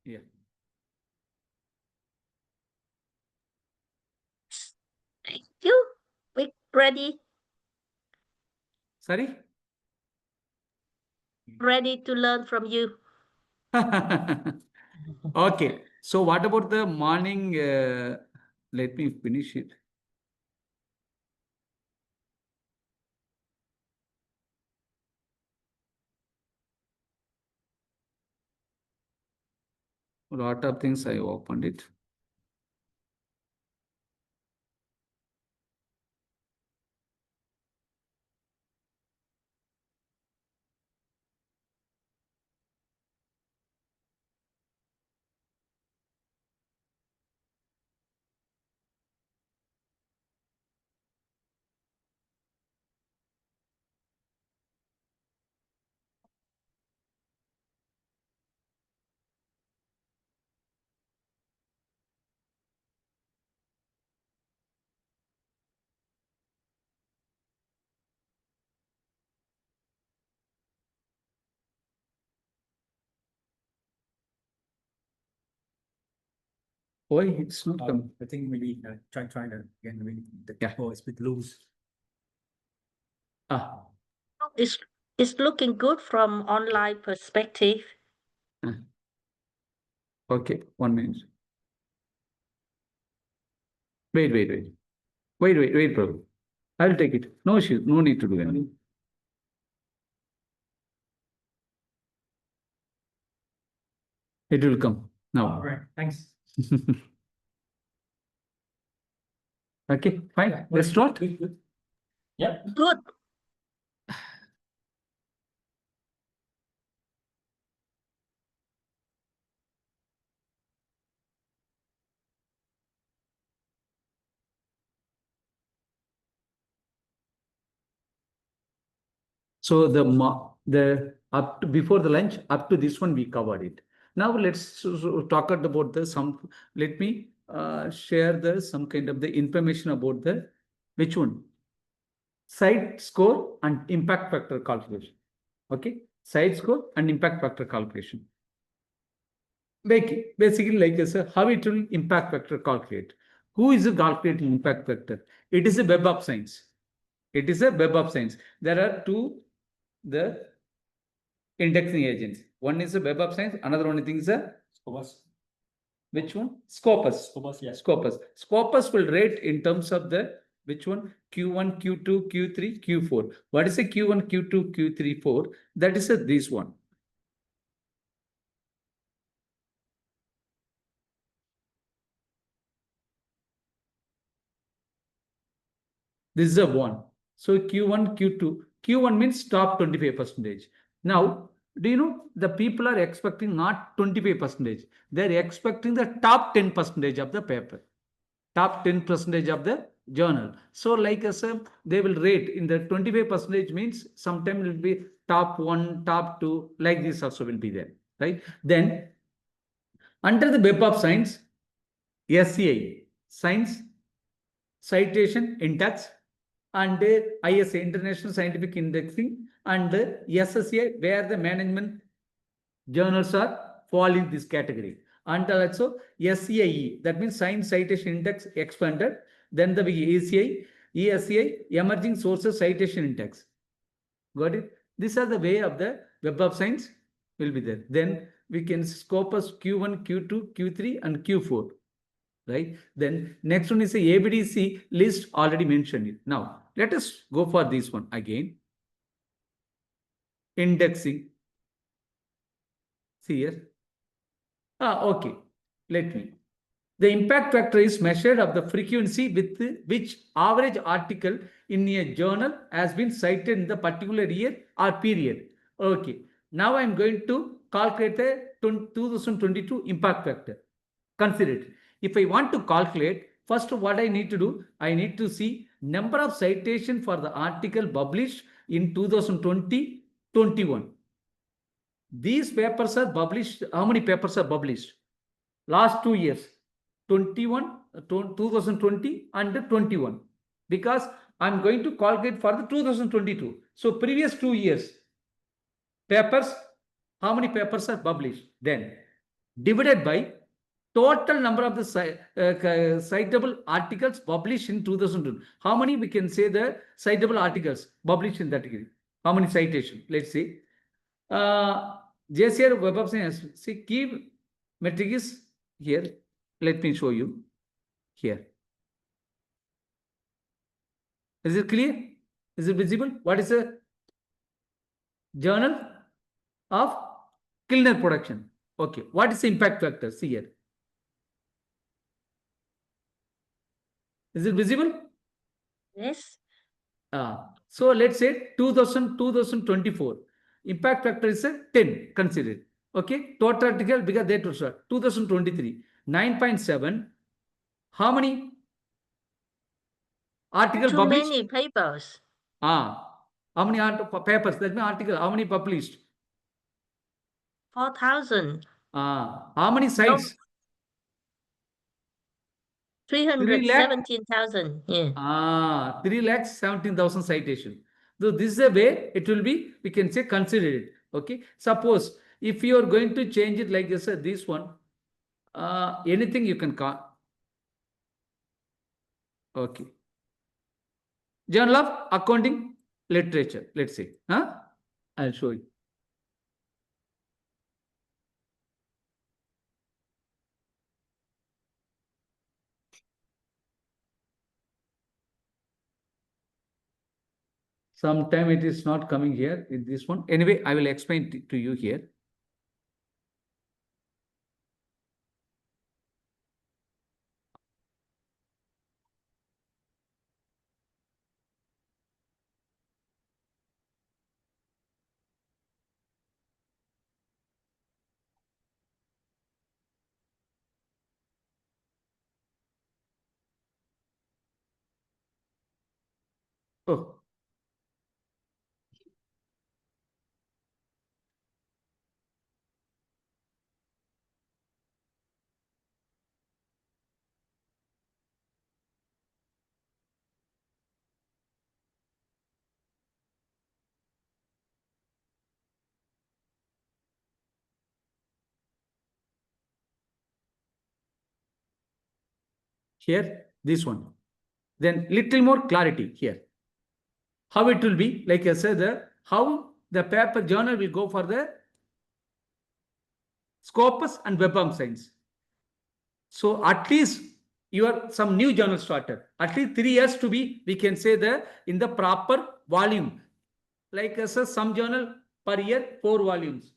Yeah. Thank you. We ready? Sorry? Ready to learn from you. Okay. So what about the morning? Let me finish it. A lot of things I opened it. Why it's not coming? I think maybe trying to again, maybe the Yeah. tempo is a bit loose. Ah. It's looking good from online perspective. Okay, 1 minute. Wait, bro. I'll take it. No issue. No need to do anything. It will come now. All right, thanks. Okay, fine. Let's start. Yeah. Good. So the up to before the lunch, up to this one we covered it. Now let's talk about the some. Let me share the some kind of the information about the which one side score and impact factor calculation. Okay, side score and impact factor calculation. Basically, like I said, how it will impact factor calculate. Who is calculating impact factor? It is a web of science. It is a web of science. There are two the indexing agents. One is a web of science, another one is a Scopus. which one? Scopus. Scopus, yeah. Scopus. Scopus will rate in terms of the which one? Q1, Q2, Q3, Q4. What is a Q1, Q2, Q3, 4? That is a this one. This is a one. So Q1, Q2. Q1 means top 25%. Now, do you know the people are expecting not 25%? They're expecting the top 10% of the paper. Top 10% of the journal. So like I said, they will rate in the 25% means sometimes it will be top 1, top 2, like this also will be there, right? Then under the web of science, SCI, science citation index, and ISA, International Scientific Indexing, and SSA, where the management journals are fall in this category. And also SCIE, that means Science Citation Index expanded. Then the ACI, ESCI, Emerging Sources Citation Index. Got it? These are the way of the Web of Science will be there. Then we can Scopus Q1, Q2, Q3, and Q4. Right? Then next one is the ABDC list, already mentioned it. Now, let us go for this one again. Indexing. See here. Okay. Let me. The impact factor is measured of the frequency with which average article in a journal has been cited in the particular year or period. Okay. Now I am going to calculate the 2022 impact factor. Consider it. If I want to calculate, first what I need to do, I need to see number of citation for the article published in 2020-21. These papers are published. How many papers are published? Last 2 years, 21, 2020 and 21. Because I'm going to calculate for the 2022. So previous 2 years, papers, how many papers are published? Then divided by total number of the citable articles published in 2002. How many we can say the citable articles published in that degree? How many citation? Let's see. JCR Web of Science. See, key metric is here. Let me show you here. Is it clear? Is it visible? What is a journal of Kilner production? Okay. What is the impact factor? See here. Is it visible? Yes. So let's say 2024. Impact factor is a 10 considered. Okay. Total article because they to start 2023. 9.7. How many article Too published? many papers. How many papers? That means article. How many published? 4,000. How many sites? 317,000. Yeah. 3,17,000 citation. So this is a way it will be, we can say consider it. Okay. Suppose if you are going to change it like this, this one, anything you can call. Okay. Journal of Accounting Literature. Let's see. I'll show you. Sometime it is not coming here in this one. Anyway, I will explain to you here. Oh. Here, this one. Then little more clarity here. How it will be, like I said, how the paper journal will go for the Scopus and Web of Science. So at least some new journal started. At least 3 years to be, we can say in the proper volume. Like I said, some journal per year, 4 volumes,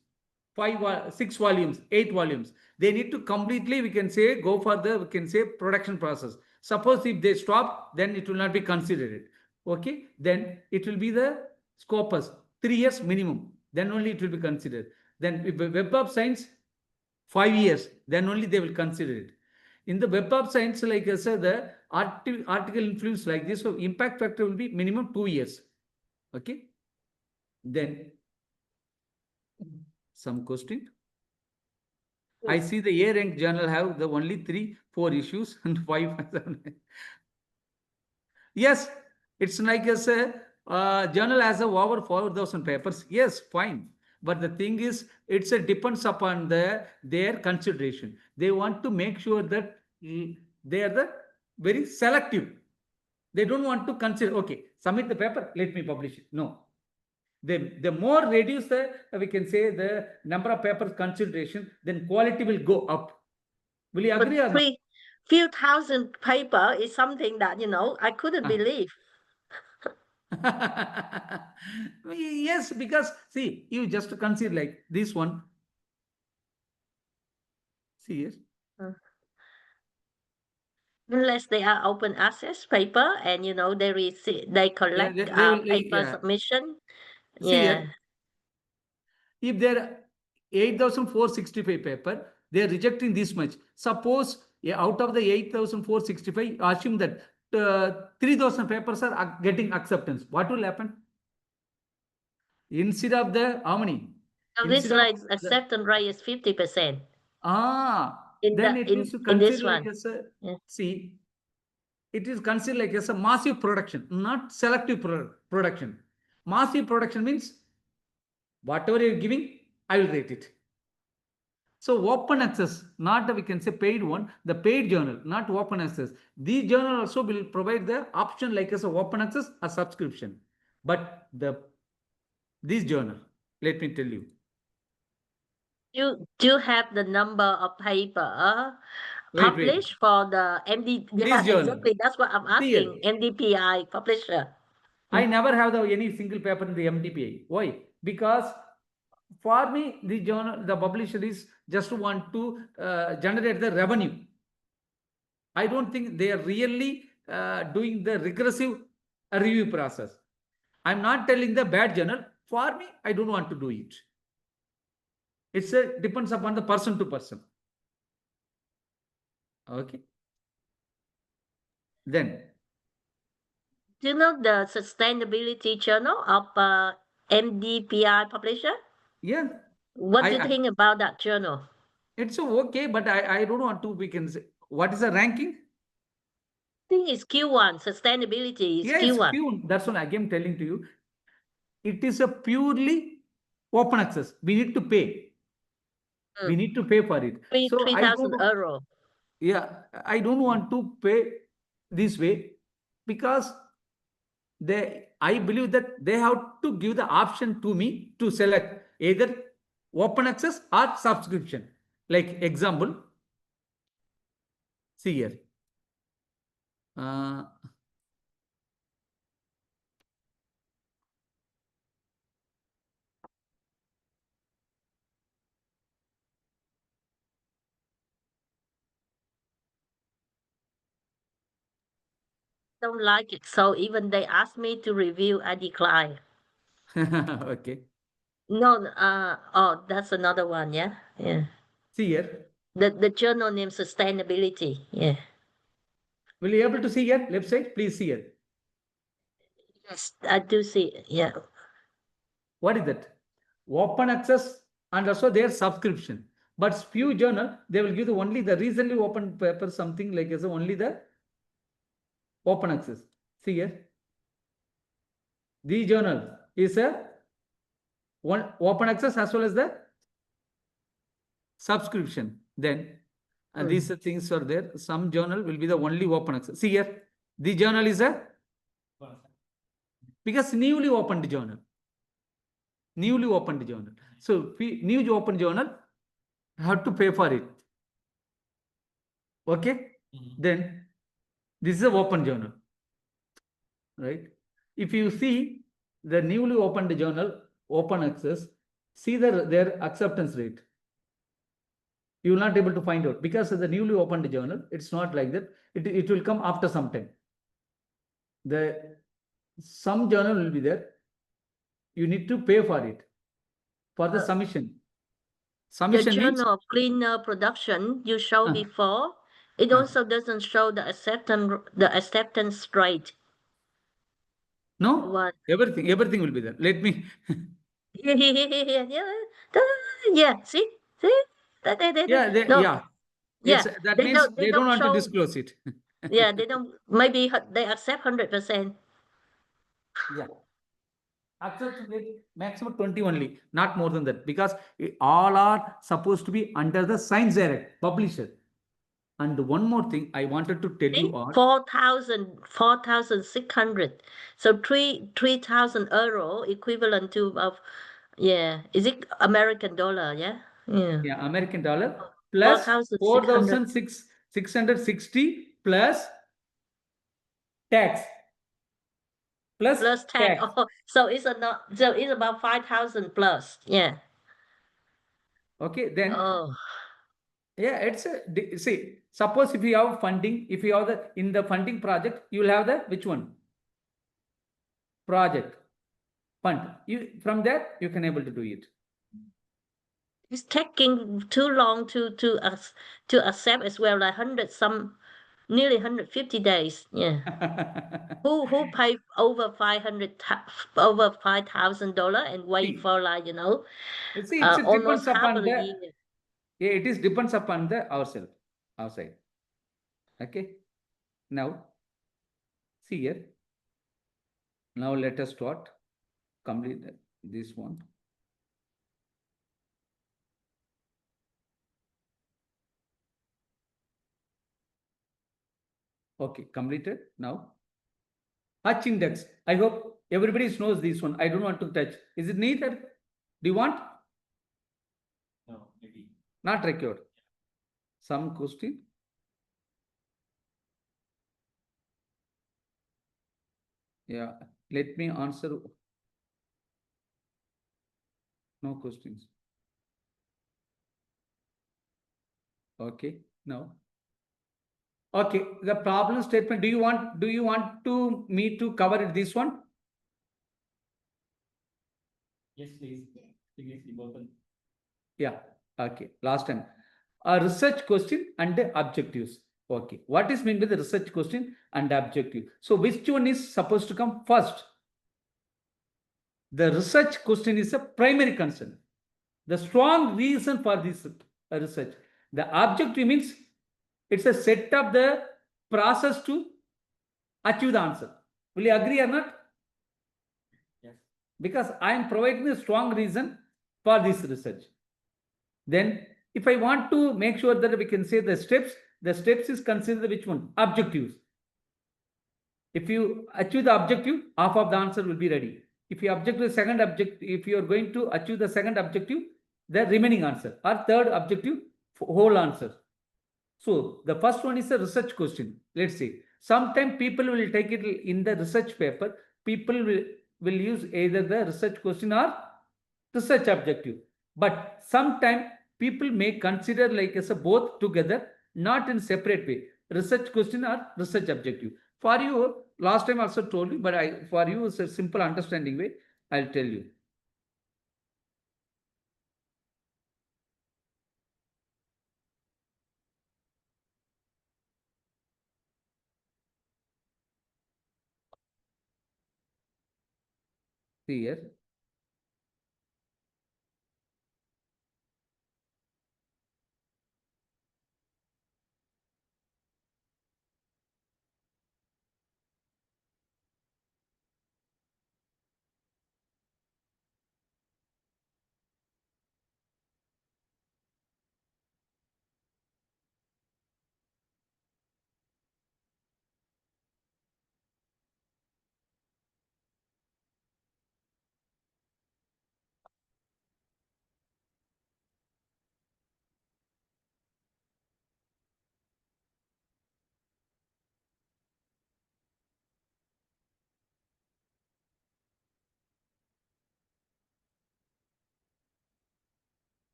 6 volumes, 8 volumes. They need to completely, we can say, go for the, we can say, production process. Suppose if they stop, then it will not be considered. Okay, then it will be the Scopus, 3 years minimum. Then only it will be considered. Then if Web of Science, 5 years, then only they will consider it. In the Web of Science, like I said, the article influence like this, so impact factor will be minimum 2 years. Okay. Then some question. I see the year-end journal have the only 3, 4 issues and 5. Yes, it's like as a journal has over 4,000 papers. Yes, fine. But the thing is, it's a depends upon their consideration. They want to make sure that they are the very selective. They don't want to consider, okay, submit the paper, let me publish it. No. The more reduce we can say the number of papers consideration, then quality will go up. Will you agree or not? Few thousand paper is something that, I couldn't believe. Yes, because see, you just consider like this one. See, yes. Unless they are open access paper and they collect paper submission. See here, if there 8,465 paper, they are rejecting this much. Suppose out of the 8,465, assume that 3,000 papers are getting acceptance. What will happen? Instead of the how many? So this like acceptance rate is 50%. Then it is considered like as a see. It is considered like as a massive production, not selective production. Massive production means whatever you're giving, I will rate it. So open access, not the, we can say paid one, the paid journal, not open access. The journal also will provide the option like as a open access, a subscription. But this journal, let me tell you. You do have the number of paper Wait. published for the MD. This Yeah, journal. exactly. That's what I'm See here. asking. MDPI publisher. I never have any single paper in the MDPI. Why? Because for me, the journal, the publisher is just want to generate the revenue. I don't think they are really doing the regressive review process. I'm not telling the bad journal. For me, I don't want to do it. It's depends upon the person to person. Okay. Then. Do you know the sustainability journal of MDPI publisher? Yeah. What do you think about that journal? It's okay, but I don't want to, we can say, what is the ranking? I think it's Q1. Sustainability is Yeah, it's Q1. Q. That's what I am telling to you. It is a purely open access. We need to pay. We need to pay for it. So I 3,000 don't. euro. Yeah, I don't want to pay this way because I believe that they have to give the option to me to select either open access or subscription. Like example, see here. Don't like it. So even they asked me to review, I decline. Okay. No, oh, that's another one, yeah? Yeah. See here. The journal name Sustainability, yeah. Will you able to see here? Left side, please see here. Yes, I do see it, yeah. What is that? Open access and also their subscription. But few journal, they will give only the recently open paper, something like as only the open access. See here. The journal is a one open access as well as the subscription. Then these things are there. Some journal will be the only open access. See here. The journal is a because newly opened journal. Newly opened journal. So new open journal, have to pay for it. Okay. Then this is a open journal, right? If you see the newly opened journal, open access, see their acceptance rate. You will not able to find out because of the newly opened journal. It's not like that. It will come after some time. Some journal will be there. You need to pay for it for the submission. The Submission means journal of cleaner production you showed before, it also doesn't show the acceptance rate. no, What? everything will be there. Let me. Yeah, see? Yeah, No, yeah. yeah, That means they don't want to show, disclose it. yeah, they don't, maybe they accept 100%. Yeah. Accept rate maximum 20 only, not more than that, because all are supposed to be under the Science Direct publisher. And one more thing I wanted to tell you all. 4,600. So 3,000 euro equivalent to yeah. Is it American dollar? Yeah. Yeah. Yeah, American dollar plus 4,660 plus tax. Plus tax. tax. Oh, so it's about 5,000 plus. Yeah. Okay, then Oh. yeah, it's see, suppose if you have funding, if you have in the funding project, you will have the which one? Project fund. You from that you can able to do it. It's taking too long to accept as well, like nearly 150 days. Yeah. Who pay over $5,000 and wait See, for see, it almost depends half upon a the year. yeah, it is depends upon the ourselves, outside. Okay. Now see here. Now let us start complete this one. Okay, completed. Now, H index. I hope everybody knows this one. I don't want to touch. Is it needed? Do you want? No, maybe. Not required. Some question. Yeah, let me answer. No questions. Okay, now. Okay, the problem statement. Do you want to me to cover this one? Yes, please. Previously spoken. Yeah. Okay. Last time. A research question and the objectives. Okay. What is meant by the research question and objective? So which one is supposed to come first? The research question is a primary concern. The strong reason for this research. The objective means it's a set of the process to achieve the answer. Will you agree or not? Yes. Because I am providing a strong reason for this research. Then if I want to make sure that we can say the steps is considered which one? Objectives. If you achieve the objective, half of the answer will be ready. If you object to the second objective, if you are going to achieve the second objective, the remaining answer, or third objective, whole answer. So the first one is a research question. Let's say sometimes people will take it in the research paper. People will use either the research question or research objective. But sometimes people may consider like as a both together, not in separate way. Research question or research objective. For you, last time also told you, but for you it's a simple understanding way. I'll tell you. See here.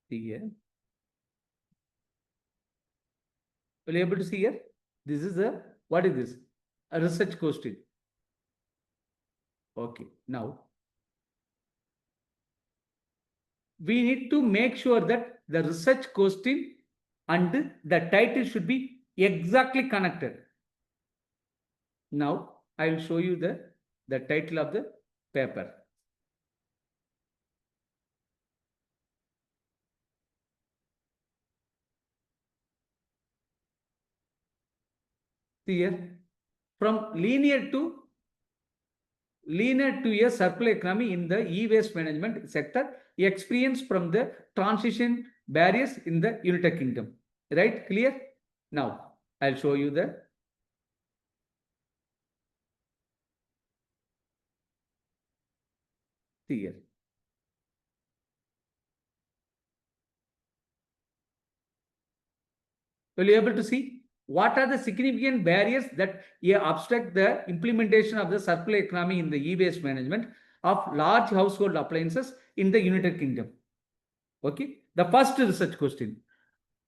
See here. Will you able to see here? This is a, what is this? A research question. Okay, now we need to make sure that the research question and the title should be exactly connected. Now I will show you the title of the paper. See here, from linear to a circular economy in the e-waste management sector, experience from the transition barriers in the United Kingdom. Right? Clear? Now, I'll show you the here. Will you be able to see what are the significant barriers that obstruct the implementation of the circular economy in the e-waste management of large household appliances in the United Kingdom? Okay, the first research question.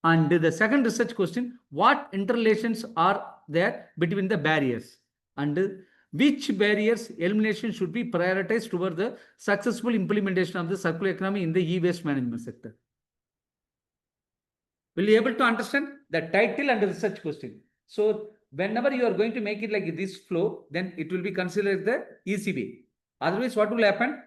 And the second research question, what interrelations are there between the barriers? And which barriers elimination should be prioritized toward the successful implementation of the circular economy in the e-waste management sector? Will you able to understand the title and the research question? So whenever you are going to make it like this flow, then it will be considered the easy way. Otherwise, what will happen?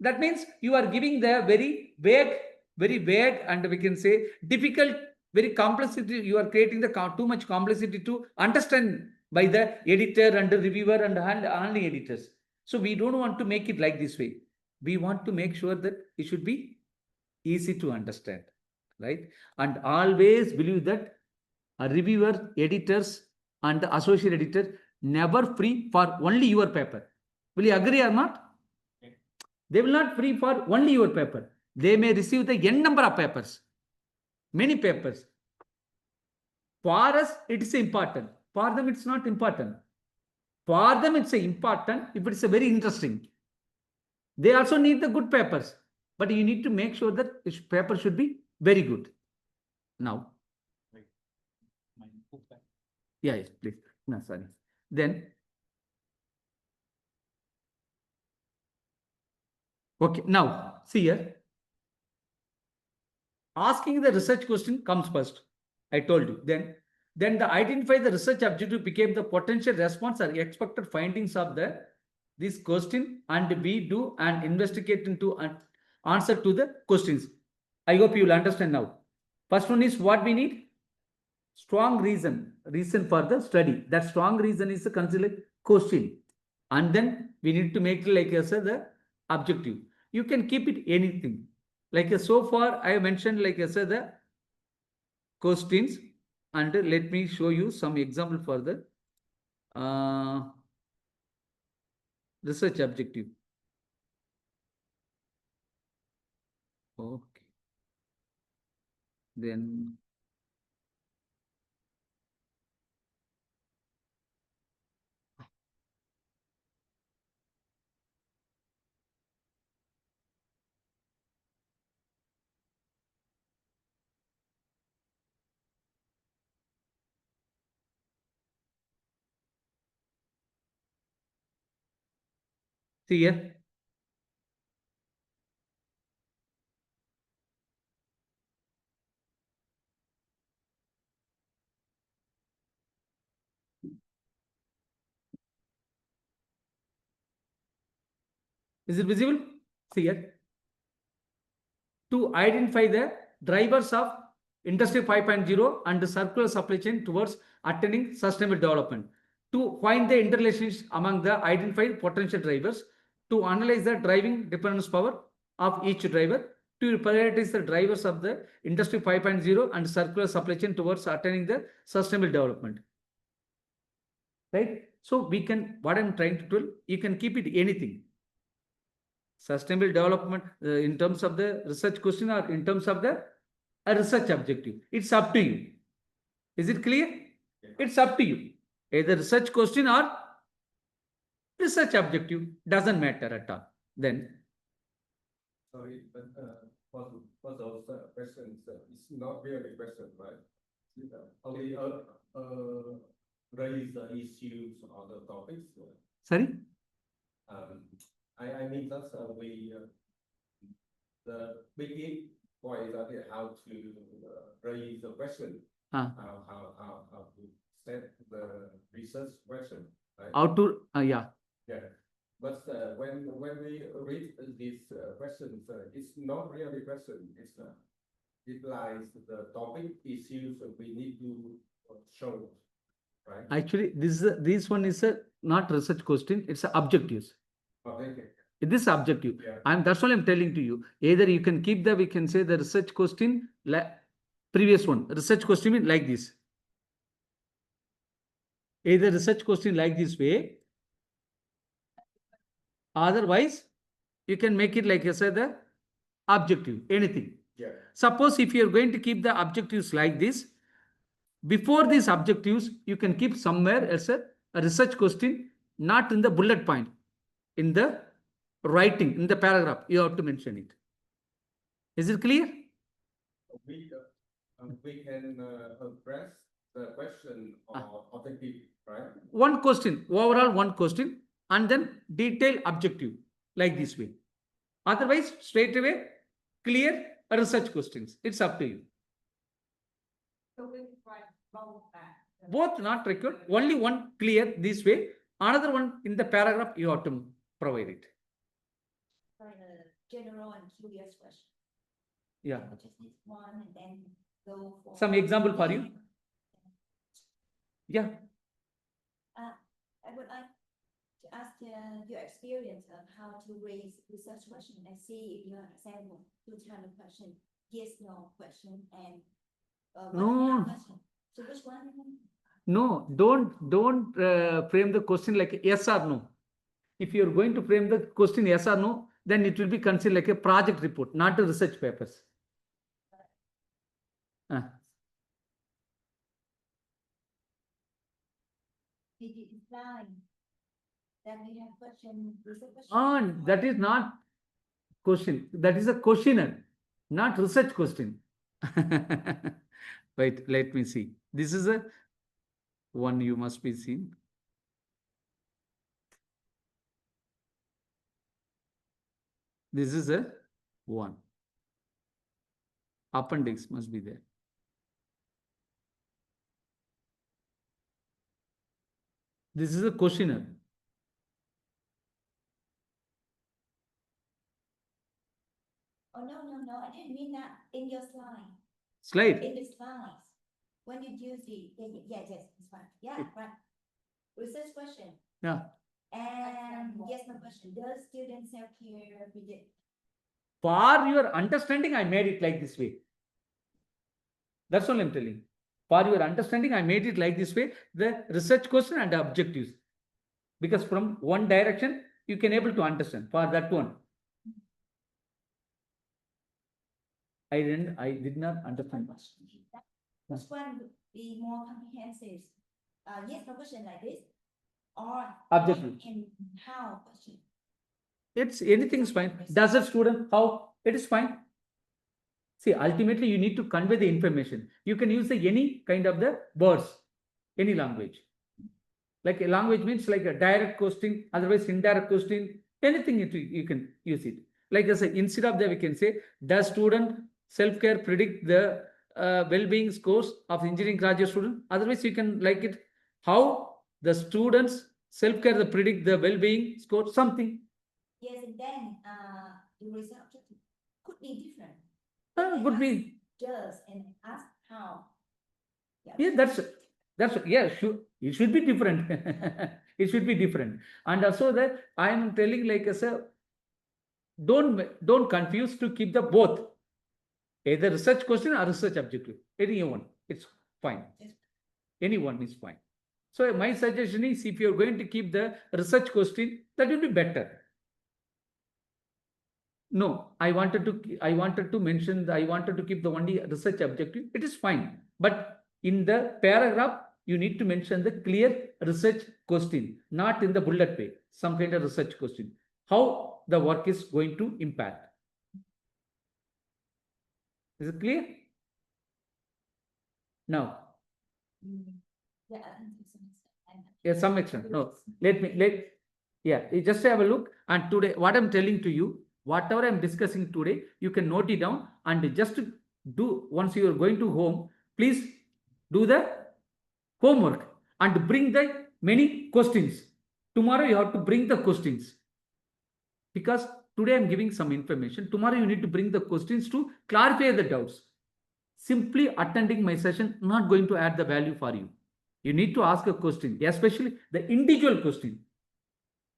That means you are giving the very vague, and we can say difficult, very complexity. You are creating the too much complexity to understand by the editor and the reviewer and only editors. So we don't want to make it like this way. We want to make sure that it should be easy to understand, right? And always believe that a reviewer, editors, and the associate editor never free for only your paper. Will you agree or not? Yeah. They will not free for only your paper. They may receive the n number of papers, many papers. For us, it is important. For them, it's not important. For them, it's important if it's a very interesting. They also need the good papers, but you need to make sure that this paper should be very good. Now, Wait. My book back. yeah, yes, please. No, sorry. Then, okay, now see here. Asking the research question comes first. I told you. Then the identify the research objective became the potential response or expected findings of this question, and we do and investigate into an answer to the questions. I hope you will understand now. First one is what we need. Strong reason for the study. That strong reason is considered question, and then we need to make it like as the objective. You can keep it anything. Like so far, I have mentioned like as the questions, and let me show you some example for the research objective. Okay. Then see here. Is it visible? See here. To identify the drivers of Industry 5.0 and the circular supply chain towards attaining sustainable development. To find the interrelations among the identified potential drivers. To analyze the driving dependence power of each driver. To prioritize the drivers of the Industry 5.0 and circular supply chain towards attaining the sustainable development. Right? So we can, what I'm trying to tell, you can keep it anything. Sustainable development in terms of the research question or in terms of the a research objective. It's up to you. Is it clear? Yeah. It's up to you. Either research question or research objective. Doesn't matter at all. Then, Sorry, but for those questions, it's not really a question, right? Only raise the issues or the topics. sorry? I mean that the big point is that how to raise the question, Ah. how to set the research question, right? How to, yeah. Yeah, but when we read these questions, it's not really a question. It's it lies the topic issues we need to show, right? Actually, this one is a not research question. It's a objectives. Okay. This is objective. Yeah. That's what I'm telling to you. Either you can keep we can say the research question, previous one, research question like this. Either research question like this way. Otherwise, you can make it like I said, the objective, anything. Yeah. Suppose if you're going to keep the objectives like this, before these objectives, you can keep somewhere as a research question, not in the bullet point, in the writing, in the paragraph, you have to mention it. Is it clear? We can address the question of objective, right? One question, overall one question, and then detailed objective, like this way. Otherwise, straight away, clear research questions. It's up to you. So we write both back. Both not required, only one clear this way, another one in the paragraph you have to provide it. For the general and curious question. Yeah. Just need one and then go for. Some example for you? Yeah. I would like to ask your experience of how to raise research question and see if your example two kind of question, yes, no question, and No. one and a half question. So which one? No, don't frame the question like yes or no. If you're going to frame the question yes or no, then it will be considered like a project report, not a research papers. Did you imply that we have question, research question? That is not question. That is a questionnaire, not research question. Wait, let me see. This is a one you must be seen. This is a one. Appendix must be there. This is a questionnaire. Oh, no, I didn't mean that in your slide. Slide. In the slides, when you use the, yes, it's fine. Yeah, right. Research question. Yeah. And yes, no question. Does student self-care predict? For your understanding, I made it like this way. That's all I'm telling. For your understanding, I made it like this way, the research question and the objectives. Because from one direction, you can able to understand for that one. I did not understand much. Which one would be more comprehensive? Yes, no question like this, or Objective. what and how question? It's anything is fine. Does a student how? It is fine. See, ultimately you need to convey the information. You can use any kind of the words, any language. Like a language means like a direct question, otherwise indirect question, anything you can use it. Like I say, instead of that, we can say, does student self-care predict the well-being scores of engineering graduate student? Otherwise, you can like it, how the students self-care predict the well-being score, something. Yes, and then the result objective could be different. Would be. Does and ask how. Yeah, that's yeah, sure. It should be different. It should be different. And also that I am telling like as a don't confuse to keep the both. Either research question or research objective. Any one, it's fine. Anyone is fine. So my suggestion is if you're going to keep the research question, that will be better. No, I wanted to mention I wanted to keep the only research objective. It is fine. But in the paragraph, you need to mention the clear research question, not in the bullet way, some kind of research question. How the work is going to impact. Is it clear? Now. Yeah, I think to some extent. Yeah, some extent. No, you just have a look. And today, what I'm telling to you, whatever I'm discussing today, you can note it down and just do once you are going to home, please do the homework and bring the many questions. Tomorrow you have to bring the questions. Because today I'm giving some information. Tomorrow you need to bring the questions to clarify the doubts. Simply attending my session not going to add the value for you. You need to ask a question, especially the individual question.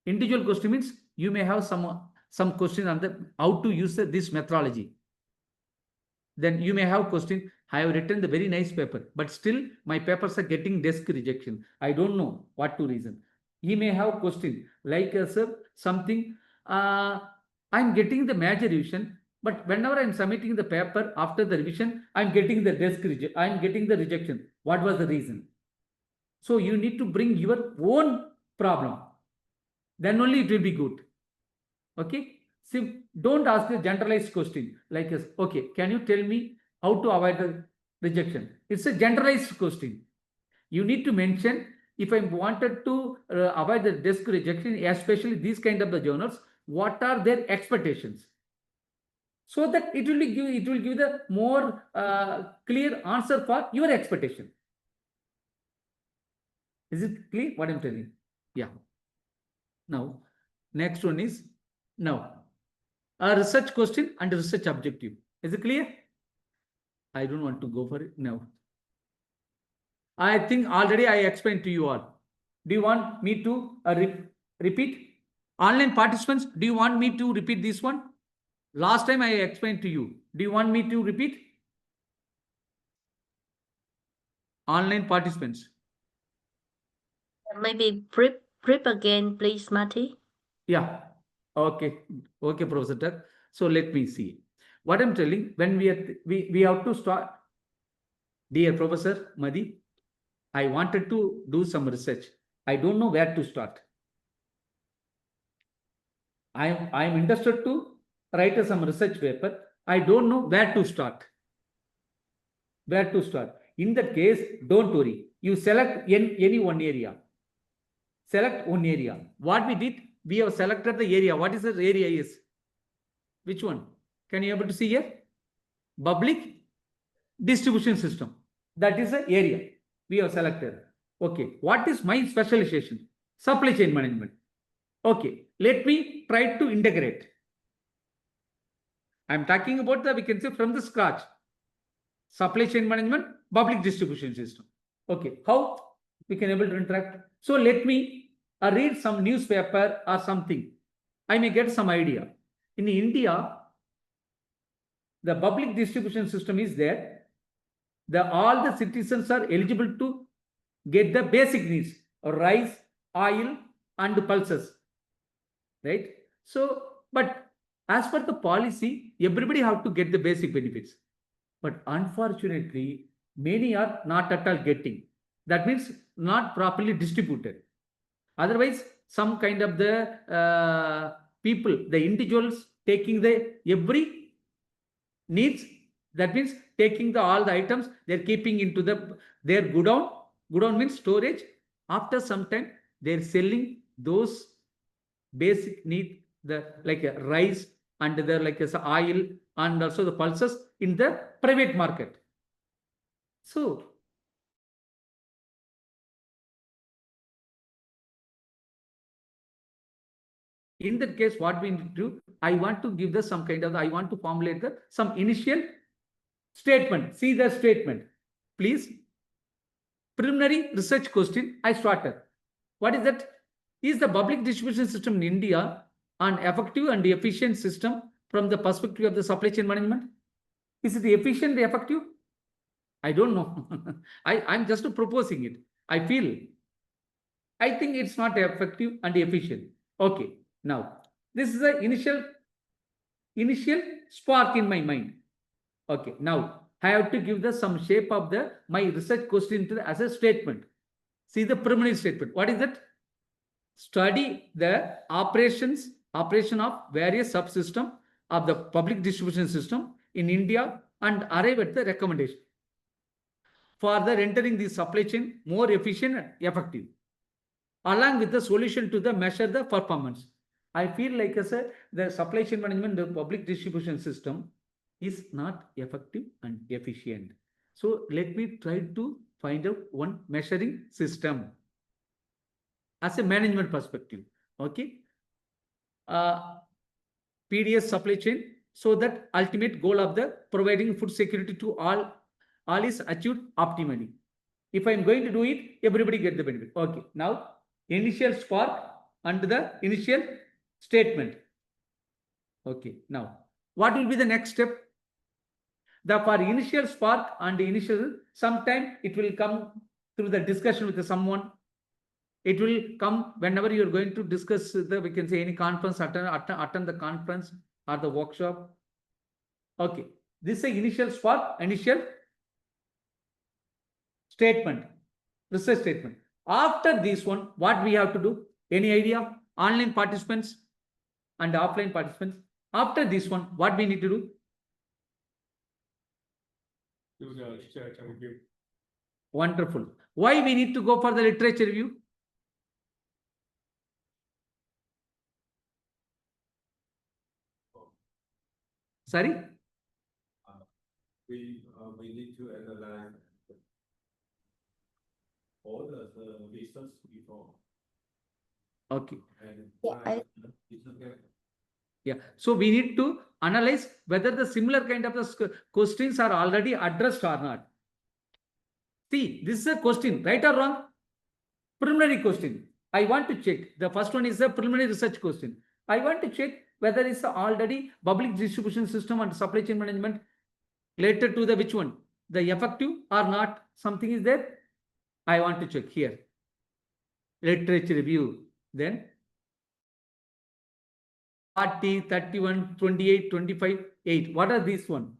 Individual question means you may have some question on the how to use this methodology. Then you may have question, I have written the very nice paper, but still my papers are getting desk rejection. I don't know what to reason. He may have question like sir, something I'm getting the major revision, but whenever I'm submitting the paper after the revision, I'm getting the rejection. What was the reason? So you need to bring your own problem. Then only it will be good. Okay. So don't ask a generalized question like this. Okay, can you tell me how to avoid the rejection? It's a generalized question. You need to mention if I wanted to avoid the desk rejection, especially these kind of the journals, what are their expectations? So that it will give the more clear answer for your expectation. Is it clear what I'm telling? Yeah. Now, next one is now a research question and a research objective. Is it clear? I don't want to go for it now. I think already I explained to you all. Do you want me to Repeat. Online participants, do you want me to repeat this one? Last time I explained to you. Do you want me to repeat? Online participants. Maybe flip again, please, Mathi. Yeah. Okay. Okay, Professor Tuck. So let me see. What I'm telling, when we have to start, dear Professor Mathi, I wanted to do some research. I don't know where to start. I'm interested to write some research paper. I don't know where to start. Where to start? In that case, don't worry. You select any one area. Select one area. What we did, we have selected the area. What is the area is? Which one? Can you able to see here? Public distribution system. That is the area we have selected. Okay. What is my specialization? Supply chain management. Okay. Let me try to integrate. I'm talking about we can say from the scratch. Supply chain management, public distribution system. Okay. How we can able to interact? So let me read some newspaper or something. I may get some idea. In India, the public distribution system is there. All the citizens are eligible to get the basic needs: rice, oil, and pulses. Right? So, but as per the policy, everybody have to get the basic benefits. But unfortunately, many are not at all getting. That means not properly distributed. Otherwise, some kind of the people, the individuals taking the every needs, that means taking all the items, they're keeping into their godown. Godown means storage. After some time, they're selling those basic need, the like rice and the like oil and also the pulses in the private market. So in that case, what we need to do, I want to give some kind of, I want to formulate some initial statement. See the statement, please. Preliminary research question I started. What is that? Is the public distribution system in India an effective and efficient system from the perspective of the supply chain management? Is it efficient and effective? I don't know. I'm just proposing it. I think it's not effective and efficient. Okay. Now, this is the initial spark in my mind. Okay. Now, I have to give some shape of my research question as a statement. See the preliminary statement. What is that? Study the operation of various subsystems of the public distribution system in India and arrive at the recommendation for the rendering the supply chain more efficient and effective, along with the solution to measure the performance. I feel like the supply chain management, the public distribution system is not effective and efficient. So let me try to find out one measuring system as a management perspective. Okay. PDS supply chain, so that ultimate goal of the providing food security to all is achieved optimally. If I'm going to do it, everybody get the benefit. Okay. Now, initial spark and the initial statement. Okay. Now, what will be the next step? For initial spark and initial, sometime it will come through the discussion with someone. It will come whenever you're going to discuss we can say any conference, attend the conference or the workshop. Okay. This is the initial spark, initial statement, research statement. After this one, what we have to do? Any idea? Online participants and offline participants. After this one, what we need to do? Do the literature review. Wonderful. Why we need to go for the literature review? Sorry? We need to analyze all the research before. Okay. And Yeah. So we need to analyze whether the similar kind of the questions are already addressed or not. See, this is a question, right or wrong? Preliminary question. I want to check. The first one is a preliminary research question. I want to check whether it's already public distribution system and supply chain management related to the which one? The effective or not? Something is there? I want to check here. Literature review. Then 40, 31, 28, 25, 8. What are these one?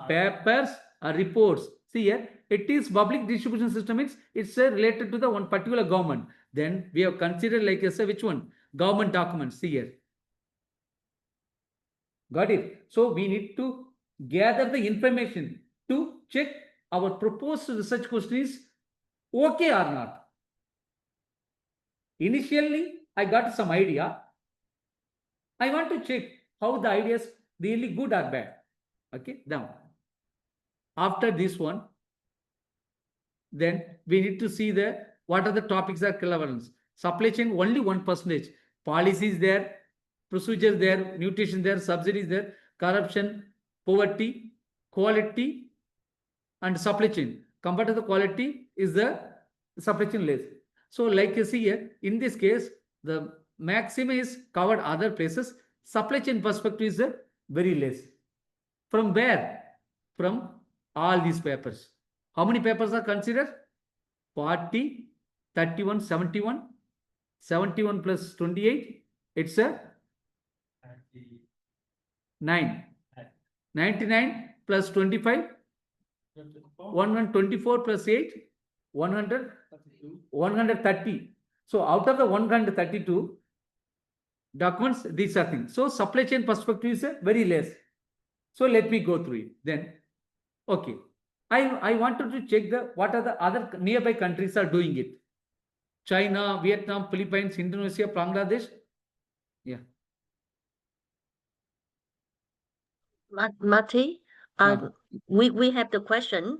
Papers or reports. See here, it is public distribution system. It's related to the one particular government. Then we have considered like say which one? Government documents. See here. Got it? So we need to gather the information to check our proposed research question is okay or not. Initially, I got some idea. I want to check how the idea is really good or bad. Okay, now after this one, then we need to see the what are the topics are relevance. Supply chain only 1%. Policies there, procedures there, nutrition there, subsidies there, corruption, poverty, quality, and supply chain. Compared to the quality is the supply chain less. So like you see here, in this case, the maximum is covered other places. Supply chain perspective is very less. From where? From all these papers. How many papers are considered? 40, 31, 71, 71 plus 28. It's a 9. 99 plus 25. 124 plus 8. 100. 130. So out of the 132 documents, these are things. So supply chain perspective is very less. So let me go through it. Then, okay. I wanted to check what are the other nearby countries are doing it. China, Vietnam, Philippines, Indonesia, Bangladesh. Yeah. Mathi, we have the question.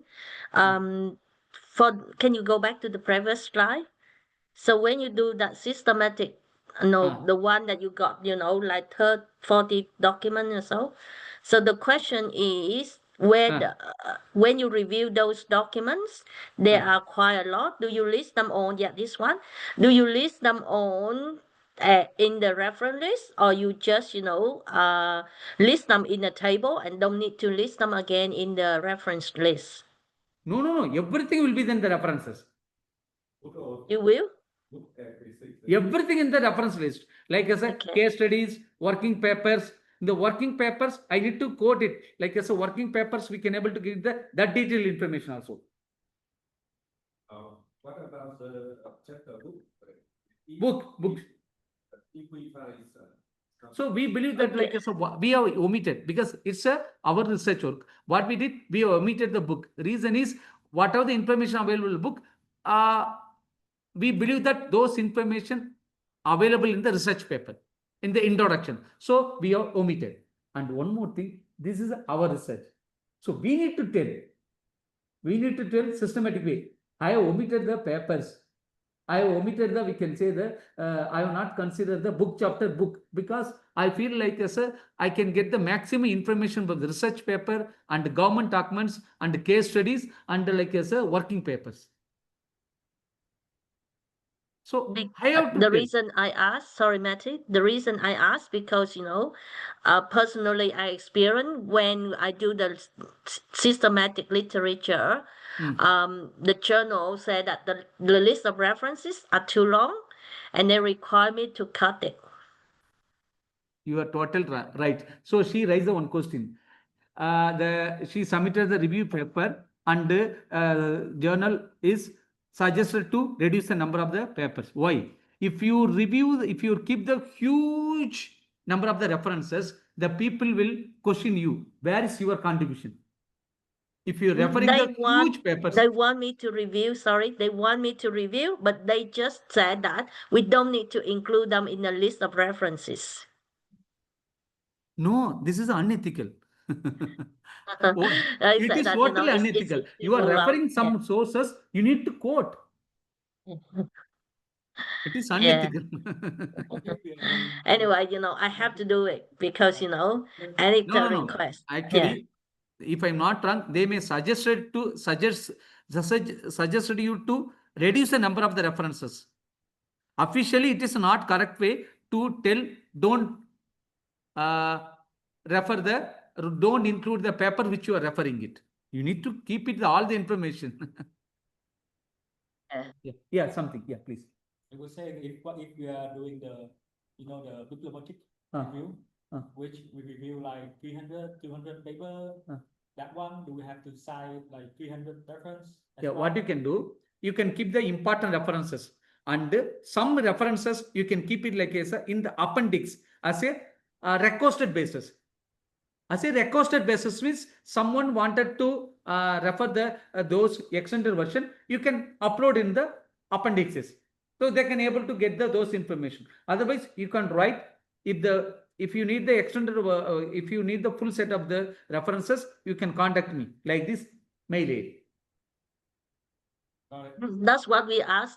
Can you go back to the previous slide? So when you do that systematic, the one that you got, like 40 document or so. So the question is when you review those documents, there are quite a lot. Do you list them on? Yeah, this one. Do you list them on in the reference list, or you just list them in a table and don't need to list them again in the reference list? No. Everything will be in the references. You will? Everything in the reference list. Like I said, case studies, working papers. In the working papers, I need to quote it. Like I said, working papers, we can able to give that detailed information also. What about the chapter book? Book. So we believe that like so we have omitted because it's our research work. What we did, we have omitted the book. The reason is whatever the information available in the book, we believe that those information available in the research paper, in the introduction. So we have omitted. And one more thing, this is our research. So we need to tell systematic way. I have omitted the papers. I have omitted we can say I have not considered the book chapter book because I feel like I can get the maximum information from the research paper and the government documents and the case studies and like working papers. So I have to the reason I asked, sorry, Mathi, the reason I asked because, personally I experience when I do the systematic literature, the journal said that the list of references are too long and they require me to cut it. You are total right. So she raised the one question. She submitted the review paper and journal is suggested to reduce the number of the papers. Why? If you keep the huge number of the references, the people will question you. Where is your contribution? If you're referring the huge papers. They want me to review, but they just said that we don't need to include them in the list of references. No, this is unethical. It is totally unethical. You are referring some sources, you need to quote. It is unethical. Anyway, I have to do it because, editor request. Actually, if I'm not wrong, they may suggested you to reduce the number of the references. Officially, it is not correct way to tell don't don't include the paper which you are referring it. You need to keep it all the information. Yeah, something. Yeah, please. I would say if we are doing the the bibliometric Uh, review, uh. which we review like 300, 200 paper, that one do we have to cite like 300 reference? Yeah, what you can do, you can keep the important references, and some references you can keep it like as in the appendix as a requested basis. As a requested basis means someone wanted to refer the those extended version, you can upload in the appendixes, so they can able to get those information. Otherwise, you can write if you need the extended if you need the full set of the references, you can contact me like this mail ID. That's what we are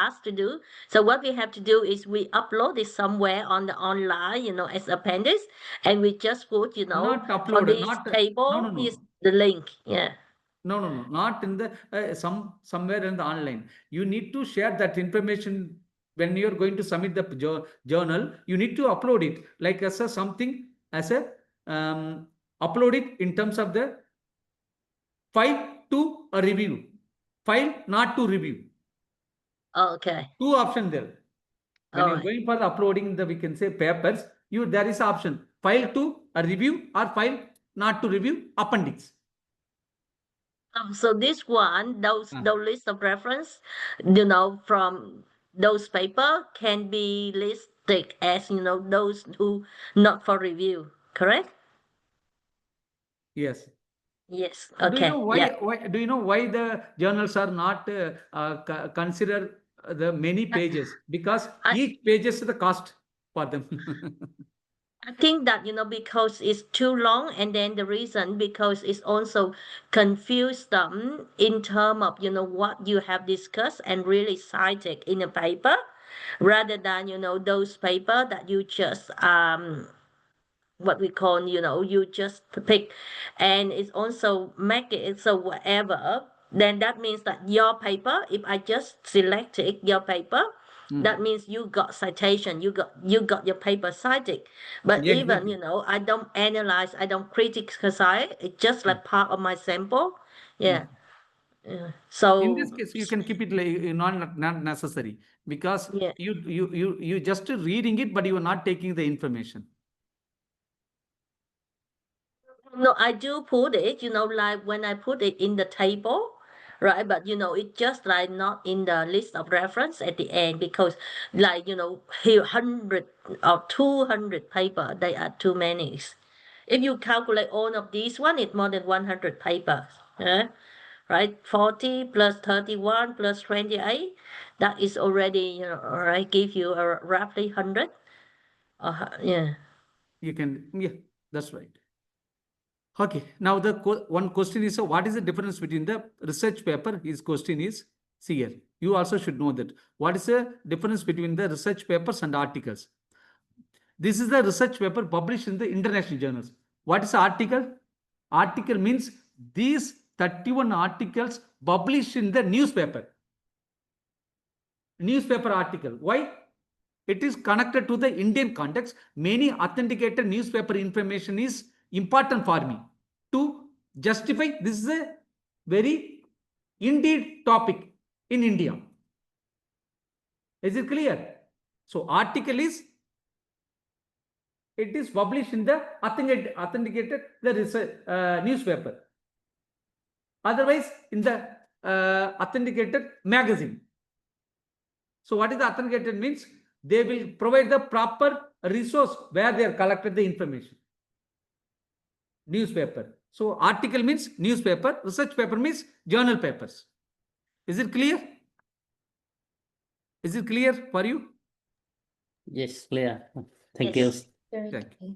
asked to do. So what we have to do is we upload it somewhere on the online, as appendix, and we just put, Not for uploaded, this not table, no. here's the link. Yeah. No, not in the somewhere in the online. You need to share that information when you're going to submit the journal. You need to upload it like as a something as a upload it in terms of the file to a review, file not to review. Okay. Two options there. When you're Alright. going for uploading the, we can say, papers, there is option file to a review or file not to review appendix. So this one, those list of reference, from those paper can be listed as, those who not for review, correct? Yes. Yes. Do you know Okay. why? Yeah. Do you know why the journals are not consider the many pages? Because each page is the cost for them. I think that, because it's too long, and then the reason because it's also confused them in terms of, what you have discussed and really cited in a paper, rather than, those paper that you just what we call, you just pick, and it's also make it so whatever, then that means that your paper, if I just selected your paper, that means you got citation, you got your paper cited. But Yeah, even, exactly. I don't analyze, I don't criticize, it's just like part of my sample. Yeah. So In this case, you can keep it like not necessary, because yeah. you just reading it, but you are not taking the information. No, I do put it, like when I put it in the table, right? But it's just like not in the list of reference at the end, because like, here 100 or 200 paper, they are too many. If you calculate all of these one, it's more than 100 papers, right? 40 plus 31 plus 28, that is already, right, give you a roughly 100. Yeah. You can, yeah, that's right. Okay, now the one question is, so what is the difference between the research paper? His question is, see here, you also should know that. What is the difference between the research papers and articles? This is the research paper published in the international journals. What is article? Article means these 31 articles published in the newspaper. Newspaper article. Why? It is connected to the Indian context. Many authenticated newspaper information is important for me to justify this is a very indeed topic in India. Is it clear? So article is, it is published in the authenticated the research, newspaper. Otherwise, in the authenticated magazine. So what is the authenticated means? They will provide the proper resource where they are collected the information. Newspaper. So article means newspaper, research paper means journal papers. Is it clear? Is it clear for you? Yes, clear. Thank Yes. you. Thank you.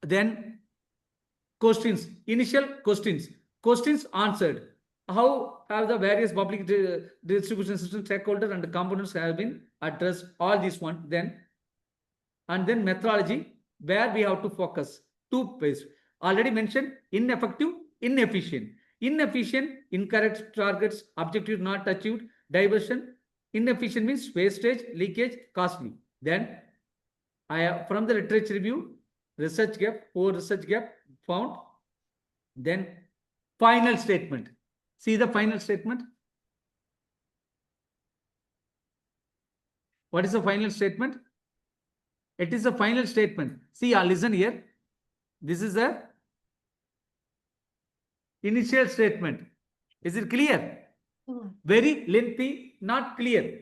Then questions, initial questions, questions answered. How have the various public distribution system stakeholders and components have been addressed? All these one then, and then methodology, where we have to focus. Two ways. Already mentioned ineffective, inefficient. Inefficient, incorrect targets, objective not achieved, diversion. Inefficient means wastage, leakage, costly. Then from the literature review, research gap, poor research gap found. Then final statement. See the final statement. What is the final statement? It is a final statement. See, listen here. This is a initial statement. Is it clear? Very lengthy, not clear.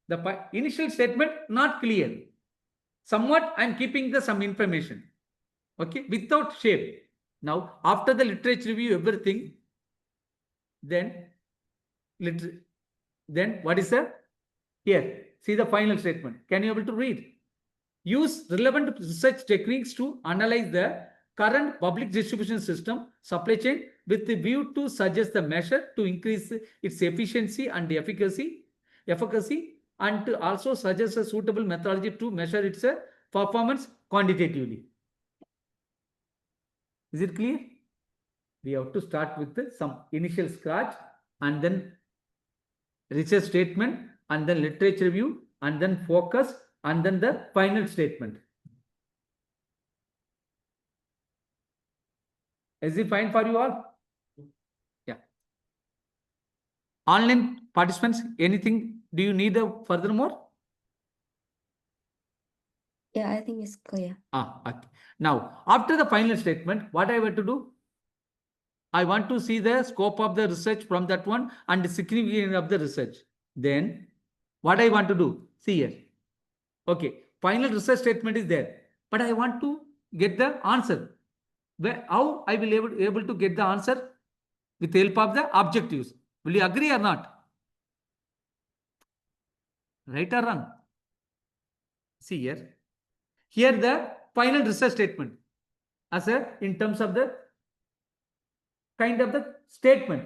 The initial statement, not clear. Somewhat, I am keeping some information. Okay, without shape. Now, after the literature review, everything, then what is the here? See the final statement. Can you able to read? Use relevant research techniques to analyze the current public distribution system supply chain with the view to suggest the measure to increase its efficiency and efficacy, and to also suggest a suitable methodology to measure its performance quantitatively. Is it clear? We have to start with some initial scratch and then research statement and then literature review and then focus and then the final statement. Is it fine for you all? Yeah. Online participants, anything do you need furthermore? Yeah, I think it's clear. Okay. Now, after the final statement, what I want to do? I want to see the scope of the research from that one and the significance of the research. Then, what I want to do? See here. Okay, final research statement is there, but I want to get the answer. How I will able to get the answer? With the help of the objectives. Will you agree or not? Right or wrong? See here. Here the final research statement as in terms of the kind of the statement.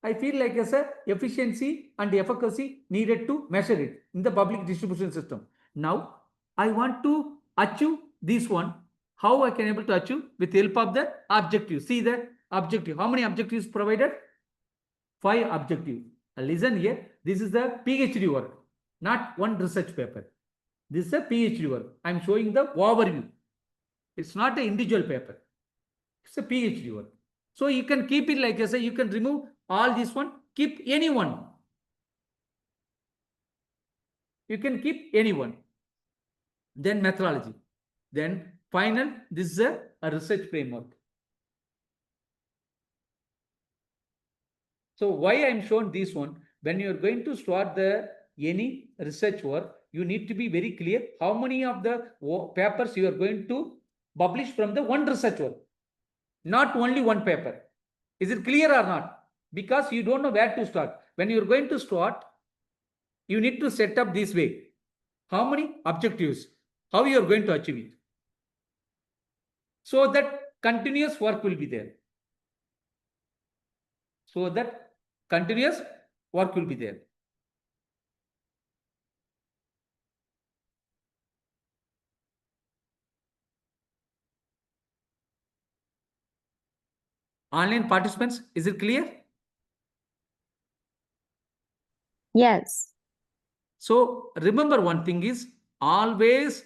I feel like as a efficiency and efficacy needed to measure it in the public distribution system. Now, I want to achieve this one. How I can able to achieve? With the help of the objective. See the objective. How many objectives provided? 5 objectives. Listen here. This is the PhD work, not one research paper. This is a PhD work. I am showing the overview. It's not an individual paper. It's a PhD work. So you can keep it like I say, you can remove all this one, keep any one. You can keep any one. Then methodology. Then final, this is a research framework. So why I am shown this one? When you are going to start any research work, you need to be very clear how many of the papers you are going to publish from the one research work. Not only one paper. Is it clear or not? Because you don't know where to start. When you are going to start, you need to set up this way. How many objectives? How you are going to achieve it? So that continuous work will be there. So that continuous work will be there. Online participants, is it clear? Yes. So remember one thing is always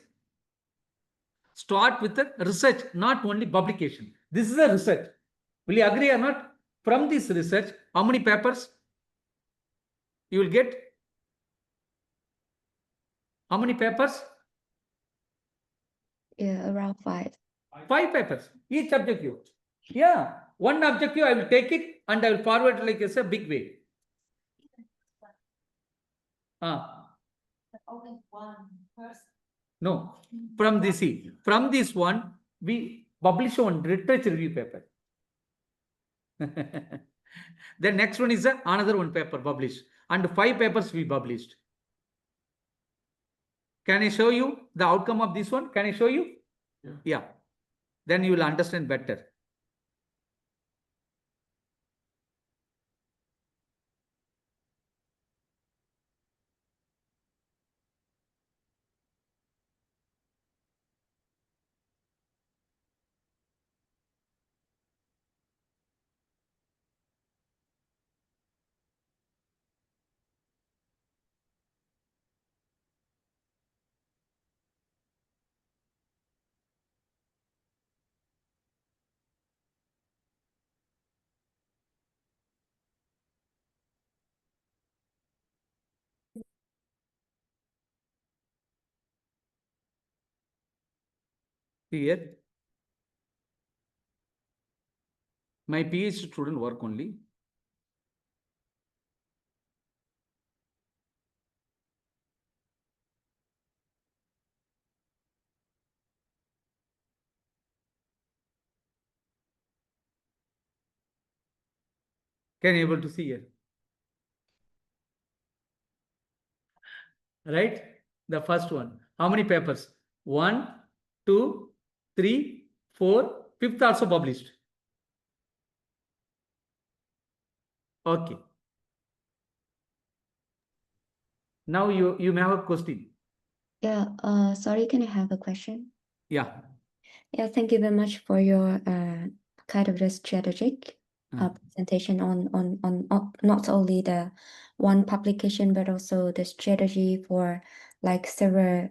start with the research, not only publication. This is a research. Will you agree or not? From this research, how many papers you will get? How many papers? Yeah, around 5. 5 papers. Each objective. Yeah. One objective, I will take it and I will forward like as a big way. Only one person. No. From this one, we publish one literature review paper. The next one is another one paper published. And 5 papers we published. Can I show you the outcome of this one? Can I show you? Yeah. Then you will understand better. See here. My PhD student work only. Can you able to see here? Right? The first one. How many papers? 1, 2, 3, 4. Fifth also published. Okay. Now you may have a question. Yeah, sorry, can I have a question? Yeah. Yeah, thank you very much for your kind of the strategic presentation on not only the one publication, but also the strategy for like several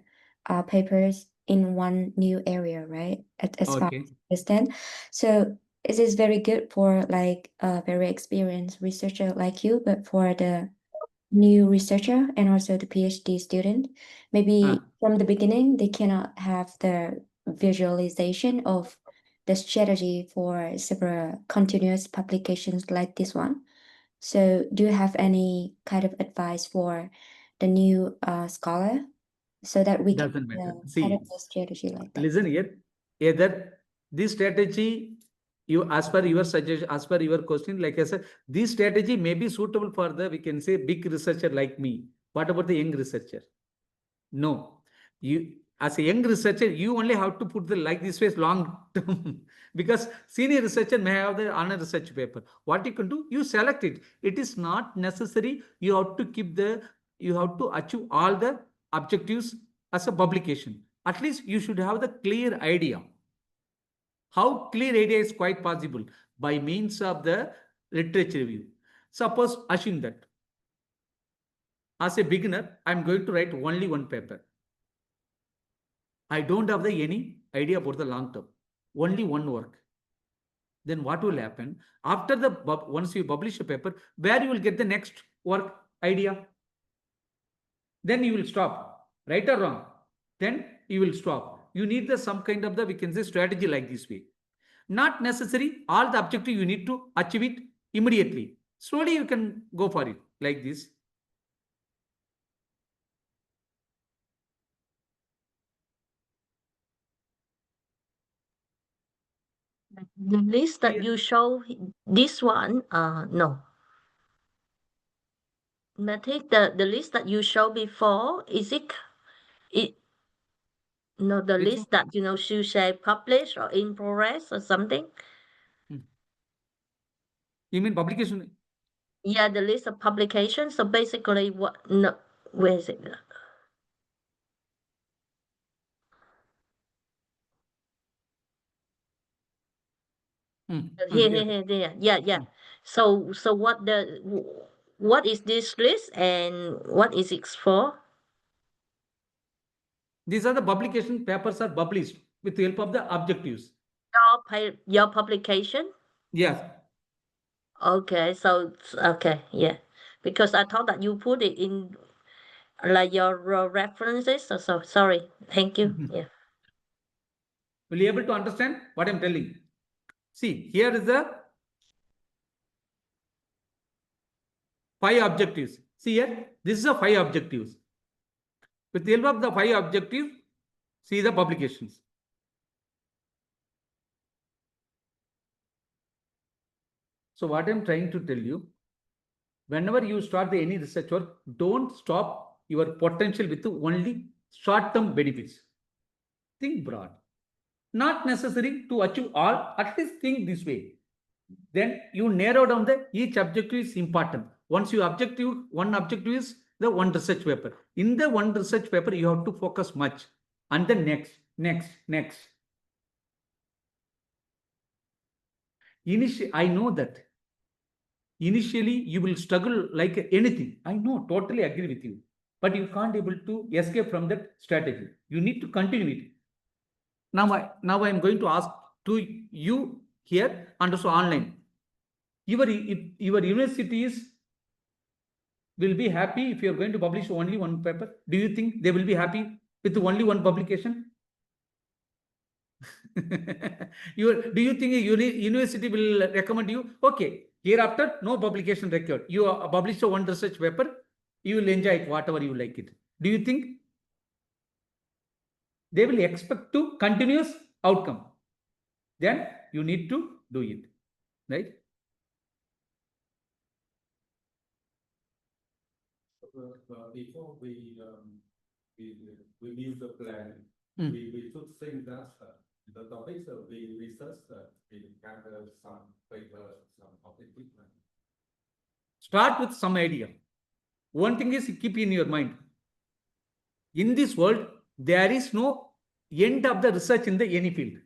papers in one new area, right? As far Okay. as I understand. So it is very good for like a very experienced researcher like you, but for the new researcher and also the PhD student, maybe from the beginning they cannot have the visualization of the strategy for several continuous publications like this one. So do you have any kind of advice for the new scholar so that we can Doesn't matter. kind See, of a strategy like that? listen here. Either this strategy, you as per your suggestion, as per your question, like I said, this strategy may be suitable for the, we can say, big researcher like me. What about the young researcher? No. You as a young researcher, you only have to put the like this way long term because senior researcher may have the honor research paper. What you can do, you select it. It is not necessary. You have to keep the, you have to achieve all the objectives as a publication. At least you should have the clear idea. How clear idea is quite possible by means of the literature review. Suppose assume that as a beginner, I'm going to write only one paper. I don't have any idea about the long term, only one work. Then what will happen after the once you publish a paper, where you will get the next work idea? Then you will stop, right or wrong? Then you will stop. You need the some kind of the, we can say, strategy like this way. Not necessary all the objective you need to achieve it immediately. Slowly you can go for it like this. The list that you show, this one, no. Mathi, the list that you showed before, is it, no, the Which list that, you say publish or in progress or something? You mean publication? Yeah, the list of publications. So basically what, no, where is it? Here. Yeah. So what is this list and what is it for? These are the publication papers are published with the help of the objectives. Your publication? Yes. Okay, so okay, yeah. Because I thought that you put it in like your references. So sorry. Thank you. Yeah. Will you able to understand what I'm telling? See, here is the 5 objectives. See here, this is the 5 objectives. With the help of the 5 objectives, see the publications. So what I'm trying to tell you, whenever you start any research work, don't stop your potential with only short-term benefits. Think broad. Not necessary to achieve all, at least think this way. Then you narrow down the each objective is important. Once you one objective is the one research paper. In the one research paper, you have to focus much. And then next. Initially, I know that. Initially, you will struggle like anything. I know, totally agree with you. But you can't able to escape from that strategy. You need to continue it. Now I am going to ask to you here and also online. Your universities will be happy if you are going to publish only one paper. Do you think they will be happy with only one publication? Do you think a university will recommend you? Okay, hereafter, no publication record. You publish a one research paper, you will enjoy it, whatever you like it. Do you think they will expect to continuous outcome? Then you need to do it, right? Before we build the plan, we should think that the topics we research, we gather some papers, some objective. Start with some idea. One thing is keep in your mind. In this world, there is no end of the research in the any field.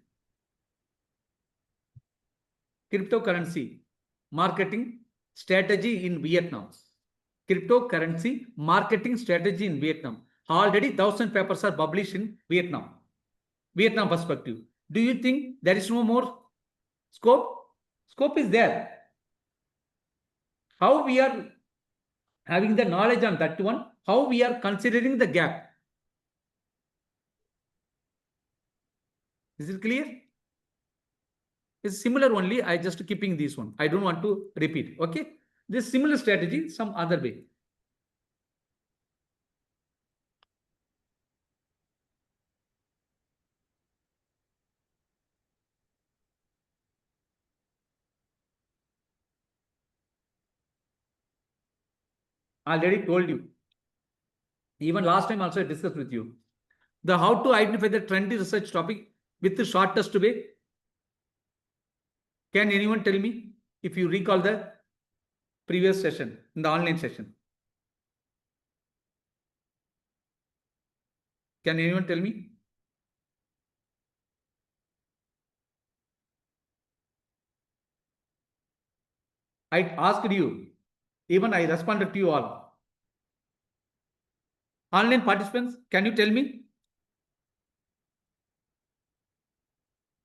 Cryptocurrency marketing strategy in Vietnam. Cryptocurrency marketing strategy in Vietnam. Already 1,000 papers are published in Vietnam. Vietnam perspective. Do you think there is no more scope? Scope is there. How we are having the knowledge on that one, how we are considering the gap. Is it clear? It's similar only. I just keeping this one. I don't want to repeat. Okay. This similar strategy, some other way. I already told you. Even last time also I discussed with you. The how to identify the trendy research topic with the shortest way. Can anyone tell me if you recall the previous session, in the online session? Can anyone tell me? I asked you. Even I responded to you all. Online participants, can you tell me?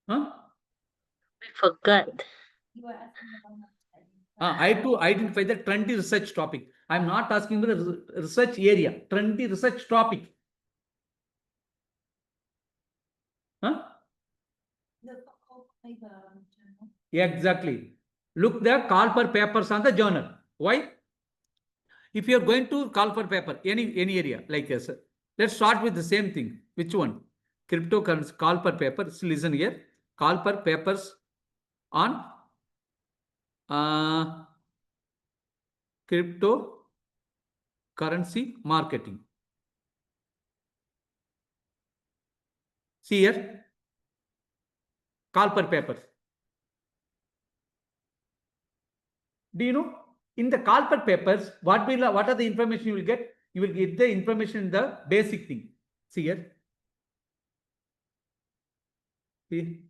Huh? We forgot. You are asking about I have to identify the trendy research topic. I am not asking for the research area, trendy research topic. Huh? the paper journal. Exactly. Look the call for papers on the journal. Why? If you are going to call for paper, any area like this, let's start with the same thing. Which one? Cryptocurrency call for paper. Listen here. Call for papers on cryptocurrency marketing. See here. Call for papers. Do you know? In the call for papers, what are the information you will get? You will get the information in the basic thing. See here. See.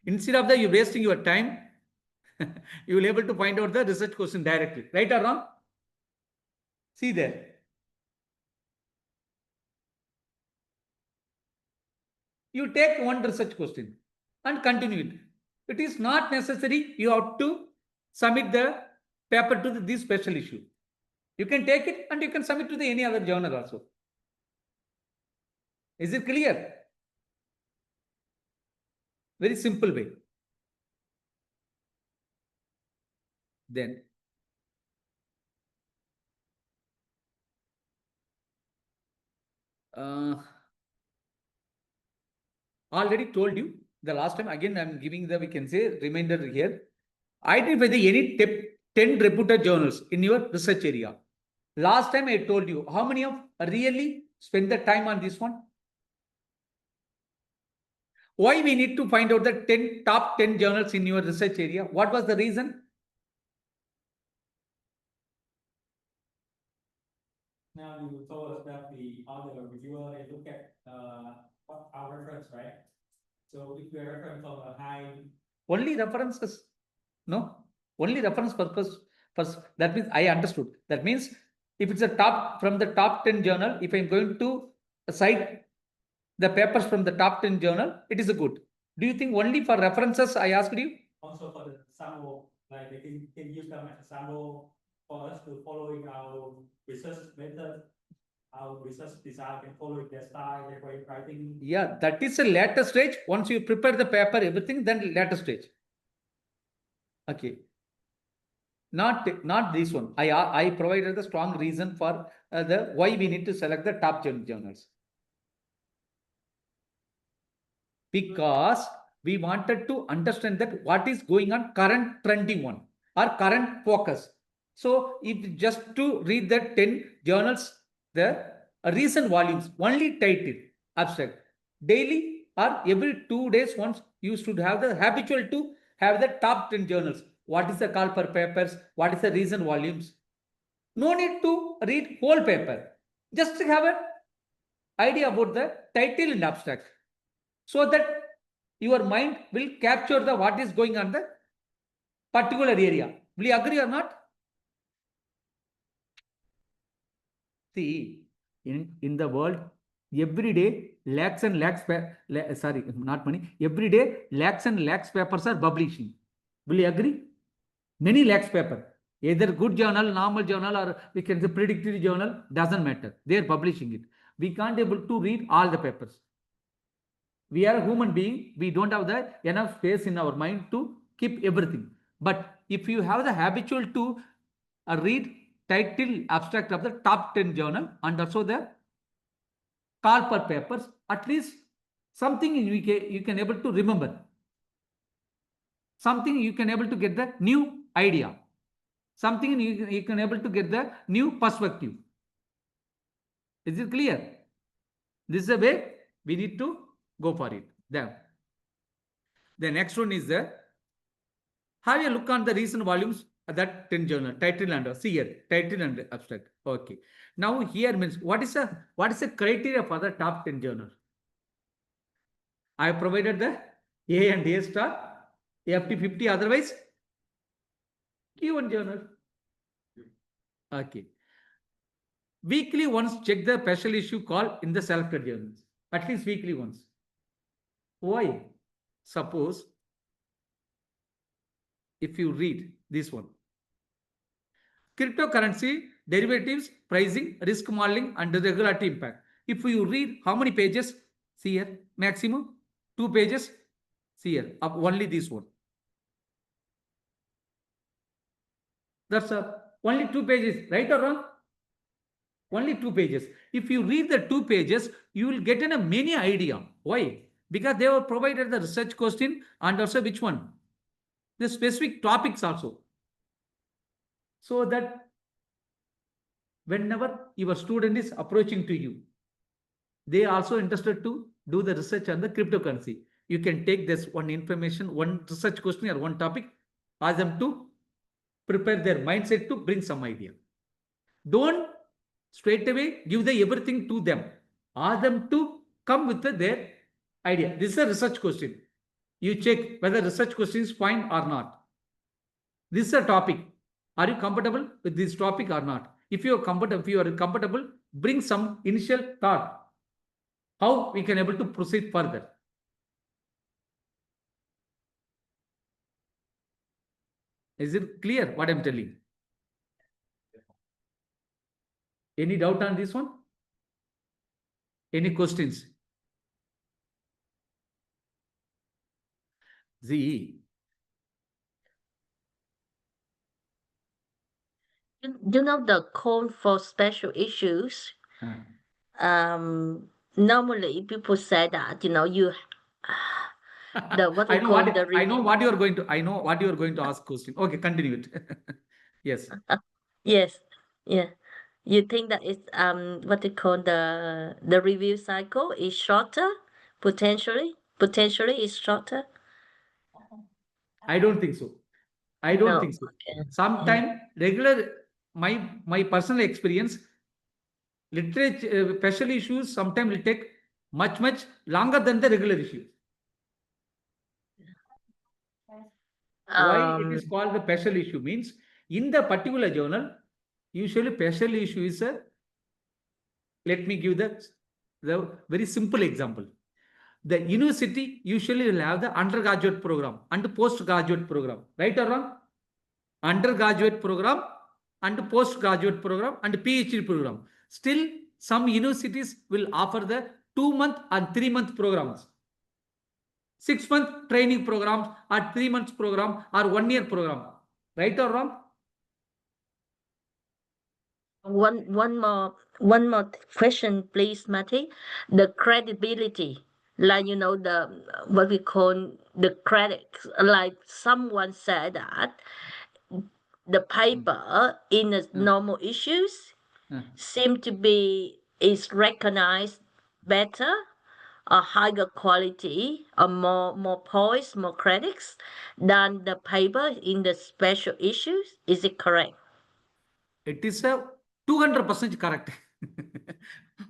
Instead of you wasting your time, you will able to find out the research question directly. Right or wrong? See there. You take one research question and continue it. It is not necessary you have to submit the paper to this special issue. You can take it and you can submit to any other journal also. Is it clear? Very simple way. Then already told you the last time. Again, I'm giving the, we can say, reminder here. Identify the any 10 reputed journals in your research area. Last time I told you, how many of really spend the time on this one? Why we need to find out the top 10 journals in your research area? What was the reason? Now you told us that the other reviewer they look at what our reference, right? So if we are referring from a high, only references, no, only reference purpose. First, that means I understood. That means if it's a top from the top 10 journal, if I'm going to cite the papers from the top 10 journal, it is a good. Do you think only for references I asked you? also for the sample, like they can use them as a sample for us to following our research method. how research design can follow their style, their way of writing. Yeah, that is a later stage. Once you prepare the paper, everything, then later stage. Okay. Not this one. I provided the strong reason for the why we need to select the top journals. Because we wanted to understand that what is going on current trending one or current focus. So if just to read the 10 journals, the recent volumes, only title, abstract, daily or every 2 days once, you should have the habitual to have the top 10 journals. What is the call for papers? What is the recent volumes? No need to read whole paper. Just have an idea about the title and abstract, so that your mind will capture the what is going on the particular area. Will you agree or not? See, in the world, every day lakhs and lakhs, sorry, not money, every day lakhs and lakhs papers are publishing. Will you agree? Many lakhs paper, either good journal, normal journal, or we can say predictive journal, doesn't matter. They are publishing it. We can't able to read all the papers. We are a human being. We don't have the enough space in our mind to keep everything. But if you have the habitual to read title abstract of the top 10 journal and also the call per papers, at least something you can able to remember. Something you can able to get the new idea. Something you can able to get the new perspective. Is it clear? This is the way we need to go for it. Then the next one is the have a look on the recent volumes that 10 journal, title and see here, title and abstract. Okay. Now here means what is the criteria for the top 10 journal? I have provided the A and A star, FT50, otherwise Q1 journal. Okay. Weekly once check the special issue call in the selected journals. At least weekly once. Why? Suppose if you read this one, cryptocurrency, derivatives, pricing, risk modeling, and the regulatory impact. If you read how many pages? See here, maximum 2 pages. See here, only this one. That's only 2 pages, right or wrong? Only 2 pages. If you read the 2 pages, you will get a many idea. Why? Because they were provided the research question and also which one? The specific topics also. So that whenever your student is approaching to you, they are also interested to do the research on the cryptocurrency. You can take this one information, one research question or one topic, ask them to prepare their mindset to bring some idea. Don't straight away give the everything to them. Ask them to come with their idea. This is a research question. You check whether research question is fine or not. This is a topic. Are you comfortable with this topic or not? If you are comfortable, bring some initial thought. How we can able to proceed further. Is it clear what I'm telling? Any doubt on this one? Any questions? Z. You know the code for special issues. Normally people say that you what I we know call what the I know review. what you are going to. I know what you are going to ask question. Okay, continue it. Yes. Yes, yeah. You think that it's what they call the review cycle is shorter, potentially is shorter. I don't think so. I don't No, think so. okay. Sometime regular my personal experience, literature special issues sometimes will take much longer than the regular issues. Why it is called the special issue means in the particular journal, usually special issue is a, let me give the very simple example. The university usually will have the undergraduate program and postgraduate program, right or wrong? Undergraduate program and postgraduate program and PhD program. Still, some universities will offer the 2-month and 3-month programs. 6-month training programs or 3 months program or 1-year program. Right or wrong? One more question, please, Mathi. The credibility, like the what we call the credit. Like someone said that the paper in the normal issues seem to be is recognized better, a higher quality, or more points, more credits than the paper in the special issues. Is it correct? It is a 200% correct.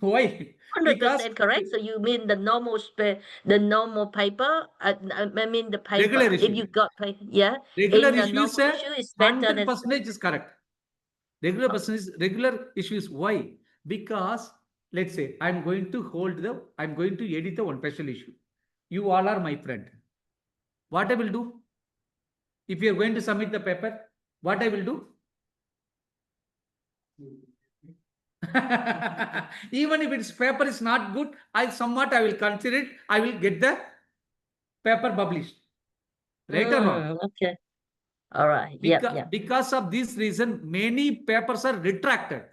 Why? Because 100% correct. So you mean the normal paper? I mean the paper. regular If issue. you got paper, yeah. Regular In the issue is normal issue is better than 100% is correct. Regular issue is why? Because let's say I'm going to edit the one special issue. You all are my friend. What I will do? If you are going to submit the paper, what I will do? Even if its paper is not good, I will consider it. I will get the paper published. Right or wrong? Okay. All right. Yeah. Because of this reason, many papers are retracted.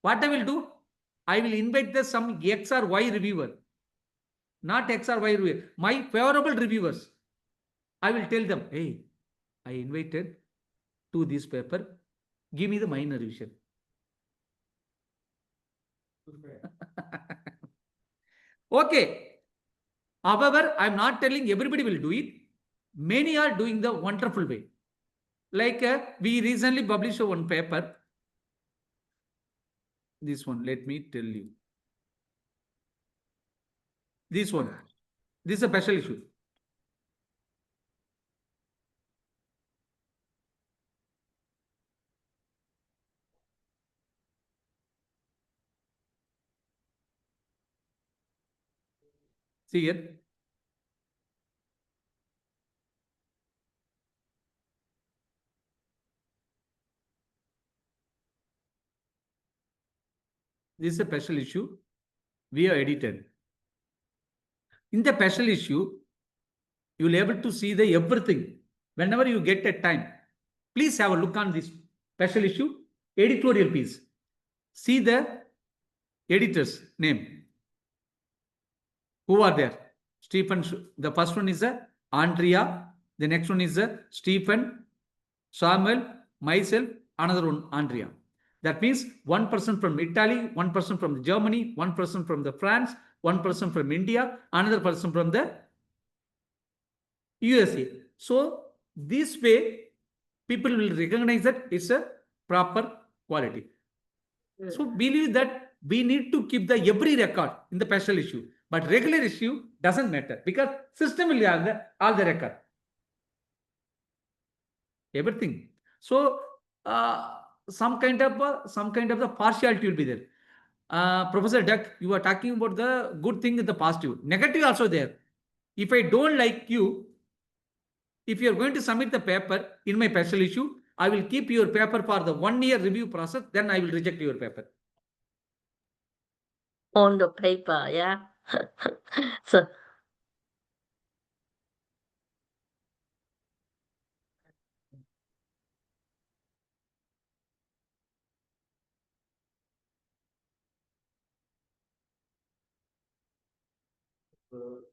What I will do? I will invite some X or Y reviewer. Not X or Y reviewer. My favorable reviewers. I will tell them, hey, I invited to this paper. Give me the minor revision. Okay. However, I'm not telling everybody will do it. Many are doing the wonderful way. Like we recently published one paper. This one, let me tell you. This one. This is a special issue. See here. This is a special issue we have edited. In the special issue, you will be able to see the everything. Whenever you get a time, please have a look on this special issue, editorial piece. See the editor's name. Who are there? Stephen, the first one is Andrea, the next one is Stephen, Samuel, myself, another one, Andrea. That means one person from Italy, one person from Germany, one person from the France, one person from India, another person from the USA. So this way, people will recognize that it's a proper quality. So believe that we need to keep the every record in the special issue, but regular issue doesn't matter because system will have all the record. Everything. So some kind of the partiality will be there. Professor Duck, you are talking about the good thing and the positive. Negative also there. If I don't like you, if you are going to submit the paper in my special issue, I will keep your paper for the 1-year review process. Then I will reject your paper. On the paper, yeah. So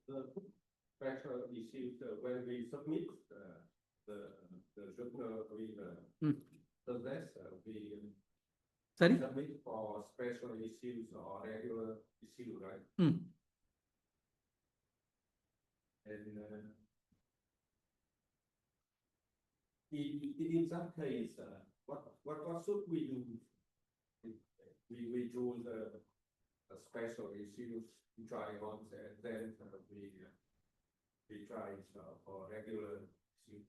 the special issues when we submit the journal we suggest we submit for special issues or regular issue, right? And in that case, what should we do? We choose a special issues, we try on, and then we try for regular issue.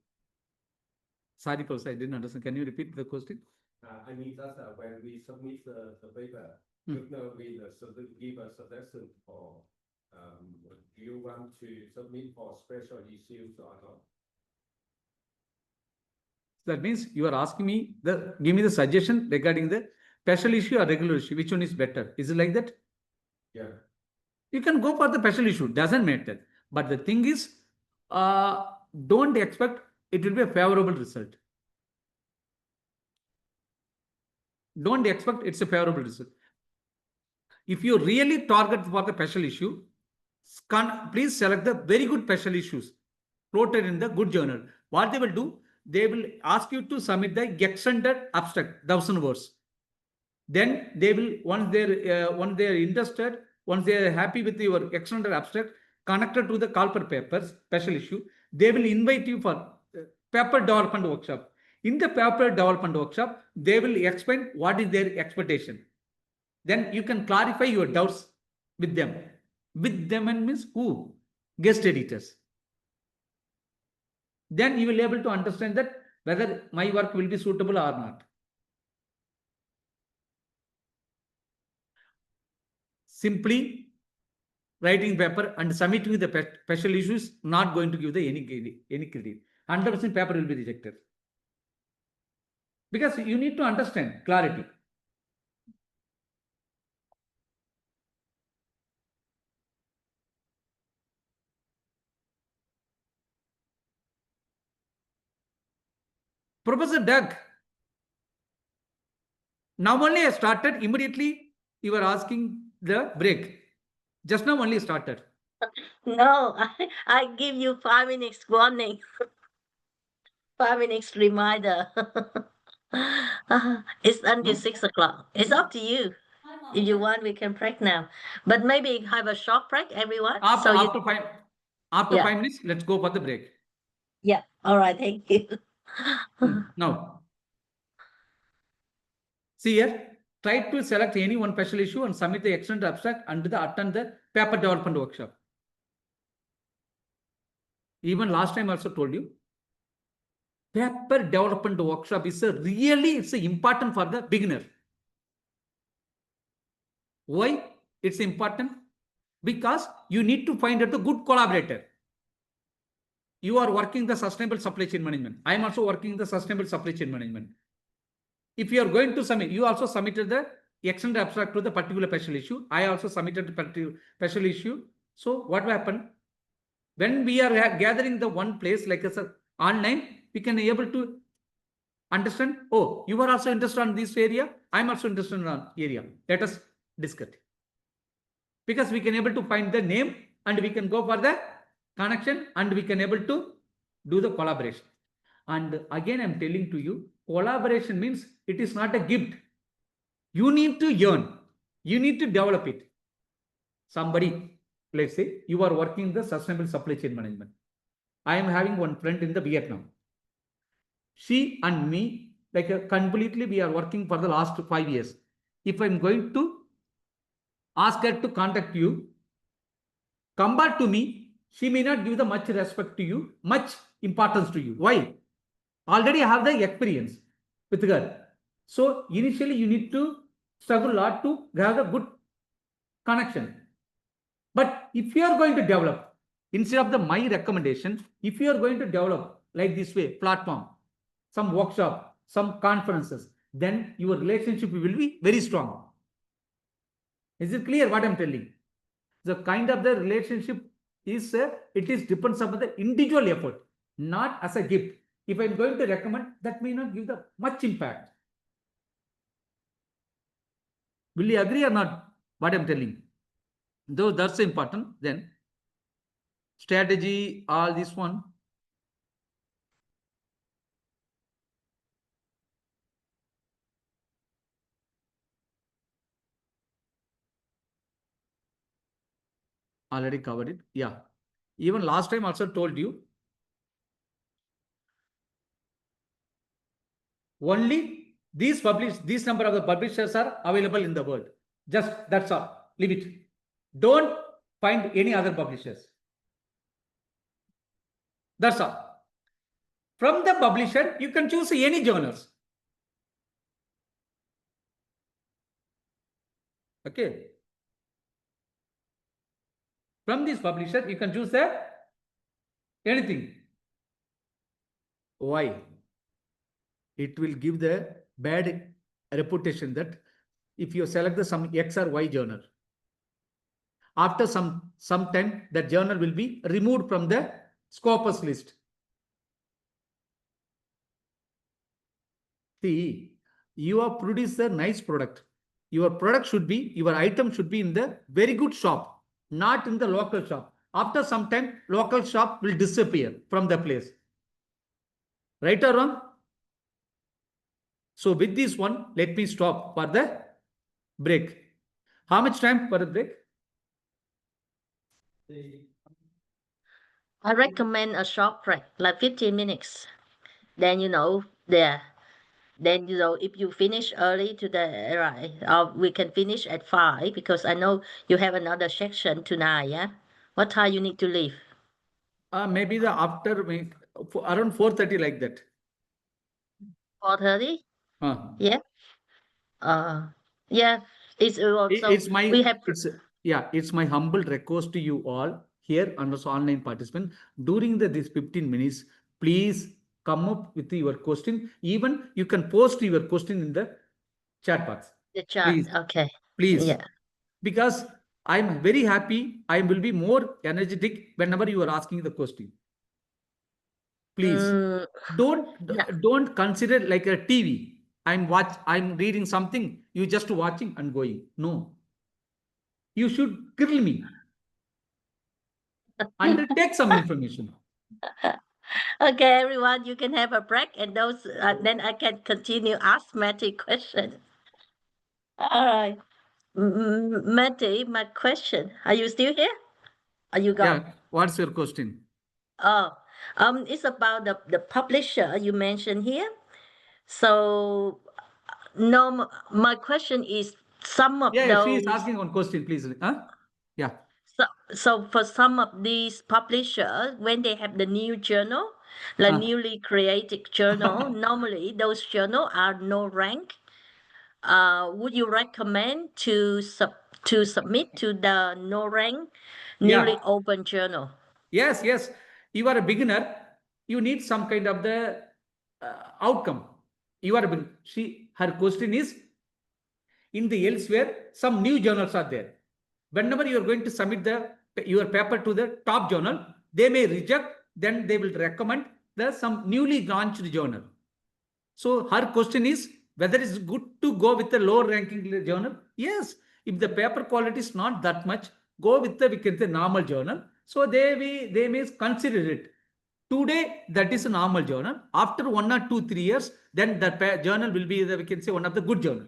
Sorry, Professor, I didn't understand. Can you repeat the question? I mean that when we submit the paper, we give a suggestion for do you want to submit for special issues or not? That means you are asking me give me the suggestion regarding the special issue or regular issue, which one is better? Is it like that? Yeah. You can go for the special issue, doesn't matter. But the thing is, don't expect it will be a favorable result. Don't expect it's a favorable result. If you really target for the special issue, please select the very good special issues floated in the good journal. What they will do, they will ask you to submit the extended abstract, 1,000 words. Then they will, once they are interested, once they are happy with your extended abstract connected to the call for papers, special issue, they will invite you for paper development workshop. In the paper development workshop, they will explain what is their expectation. Then you can clarify your doubts with them. With them and means who? Guest editors. Then you will be able to understand that whether my work will be suitable or not. Simply writing paper and submitting the special issues not going to give the any credit. 100% paper will be rejected. Because you need to understand clarity. Professor Doug, now only I started, immediately you were asking the break. Just now only started. No, I give you 5 minutes warning. 5 minutes reminder. It's until 6 o'clock. It's up to you. If you want, we can break now. But maybe have a short break, everyone. After, so you, after Yeah. 5 minutes, let's go for the break. yeah. All right. Thank you. Now, see here, try to select any one special issue and submit the extended abstract and attend the paper development workshop. Even last time I also told you, paper development workshop is it's important for the beginner. Why it's important? Because you need to find out a good collaborator. You are working the sustainable supply chain management. I am also working the sustainable supply chain management. If you are going to submit, you also submitted the extended abstract to the particular special issue. I also submitted the particular special issue. So what will happen? When we are gathering the one place like a online, we can be able to understand, oh, you are also interested in this area. I'm also interested in that area. Let us discuss. Because we can able to find the name and we can go for the connection and we can able to do the collaboration. And again, I'm telling to you, collaboration means it is not a gift. You need to earn. You need to develop it. Somebody, let's say, you are working the sustainable supply chain management. I am having one friend in the Vietnam. She and me, like completely, we are working for the last 5 years. If I'm going to ask her to contact you, come back to me, she may not give the much respect to you, much importance to you. Why? Already I have the experience with her. So initially you need to struggle a lot to have a good connection. But if you are going to develop, instead of my recommendation, if you are going to develop like this way, platform, some workshop, some conferences, then your relationship will be very strong. Is it clear what I'm telling? The kind of the relationship is, it is depends upon the individual effort, not as a gift. If I'm going to recommend, that may not give the much impact. Will you agree or not what I'm telling? Though that's important, then strategy, all this one. Already covered it. Yeah. Even last time also told you. Only these number of the publishers are available in the world. Just that's all. Leave it. Don't find any other publishers. That's all. From the publisher, you can choose any journals. Okay. From this publisher, you can choose anything. Why? It will give the bad reputation that if you select the some X or Y journal, after some time, that journal will be removed from the Scopus list. See, you have produced a nice product. Your product should be, your item should be in the very good shop, not in the local shop. After some time, local shop will disappear from the place. Right or wrong? So with this one, let me stop for the break. How much time for the break? I recommend a short break, like 15 minutes. Then, then, if you finish early today, right, we can finish at 5 because I know you have another section tonight, yeah? What time you need to leave? Maybe the after around 4:30 like that. 4:30? Uh, Yeah. Yeah. It's also it's my we have it's my humble request to you all here and also online participant during this 15 minutes. Please come up with your question. Even you can post your question in the chat box. the chat. Please, Okay. please, Yeah. because I'm very happy. I will be more energetic whenever you are asking the question. Please Mm, yeah. don't consider like a TV. I'm reading something. You just watching and going. No, you should grill me and take some information. Okay, everyone, you can have a break, and then I can continue ask Matty questions. All right, Matty, my question. Are you still here? Are you gone? Yeah. What's your question? Oh, it's about the publisher you mentioned here. So, no, my question is some of Yeah. She is those. asking one question, please. Huh? Yeah. So for some of these publishers, when they have the new journal, the newly created journal, normally those journal are no rank. Would you recommend to submit to the no rank newly Yeah. open journal? Yes. Yes. You are a beginner. You need some kind of the outcome. You are a beginner. Her question is, in the elsewhere, some new journals are there. Whenever you are going to submit your paper to the top journal, they may reject. Then they will recommend some newly launched journal. So her question is whether it's good to go with the lower ranking journal. Yes, if the paper quality is not that much, go with the normal journal. So they may consider it. Today that is a normal journal. After 1 or 2 3 years, then the journal will be we can say one of the good journal.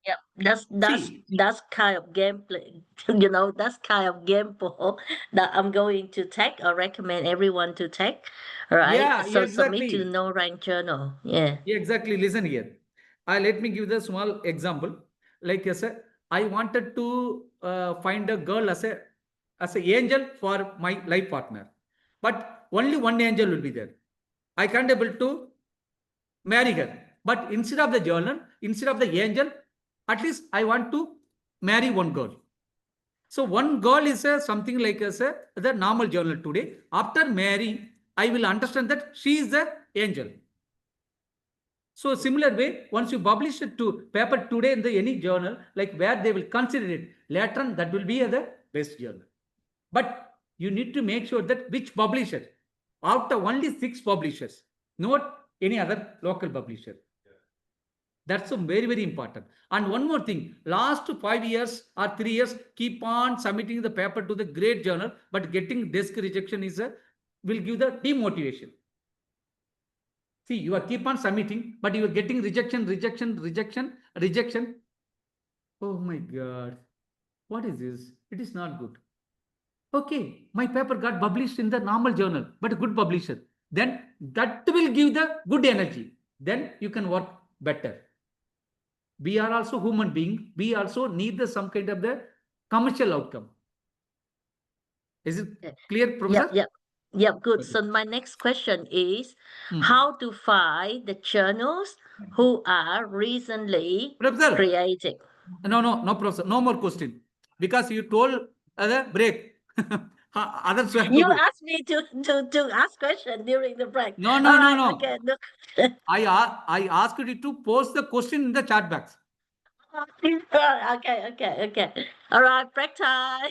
Yep, that's kind of gameplay. That's kind of gamble that I'm going to take or recommend everyone to take. Right? Yeah, So submit to the exactly. no rank journal. Yeah. Yeah, exactly. Listen here. Let me give the small example. Like I said, I wanted to find a girl as a angel for my life partner, but only one angel will be there. I can't able to marry her. But instead of the journal, instead of the angel, at least I want to marry one girl. So one girl is something like the normal journal today. After marrying, I will understand that she is the angel. So similar way, once you publish it to paper today in any journal, like where they will consider it later on, that will be the best journal. But you need to make sure that which publisher, out of only 6 publishers, not any other local publisher. That's very, very important. And one more thing, last 5 years or 3 years, keep on submitting the paper to the great journal, but getting desk rejection will give the demotivation. See, you are keep on submitting, but you are getting rejection. Oh my God. What is this? It is not good. Okay, my paper got published in the normal journal, but a good publisher. Then that will give the good energy. Then you can work better. We are also human being. We also need some kind of the commercial outcome. Is it clear, Professor? Yep, good. Okay. So my next question is how to find the journals who are recently Professor, created. no, Professor, no more question. Because you told the break. Others have to You go. asked me to ask question during the break. No. All right, okay, look. I asked you to post the question in the chat box. Okay. All right, break time.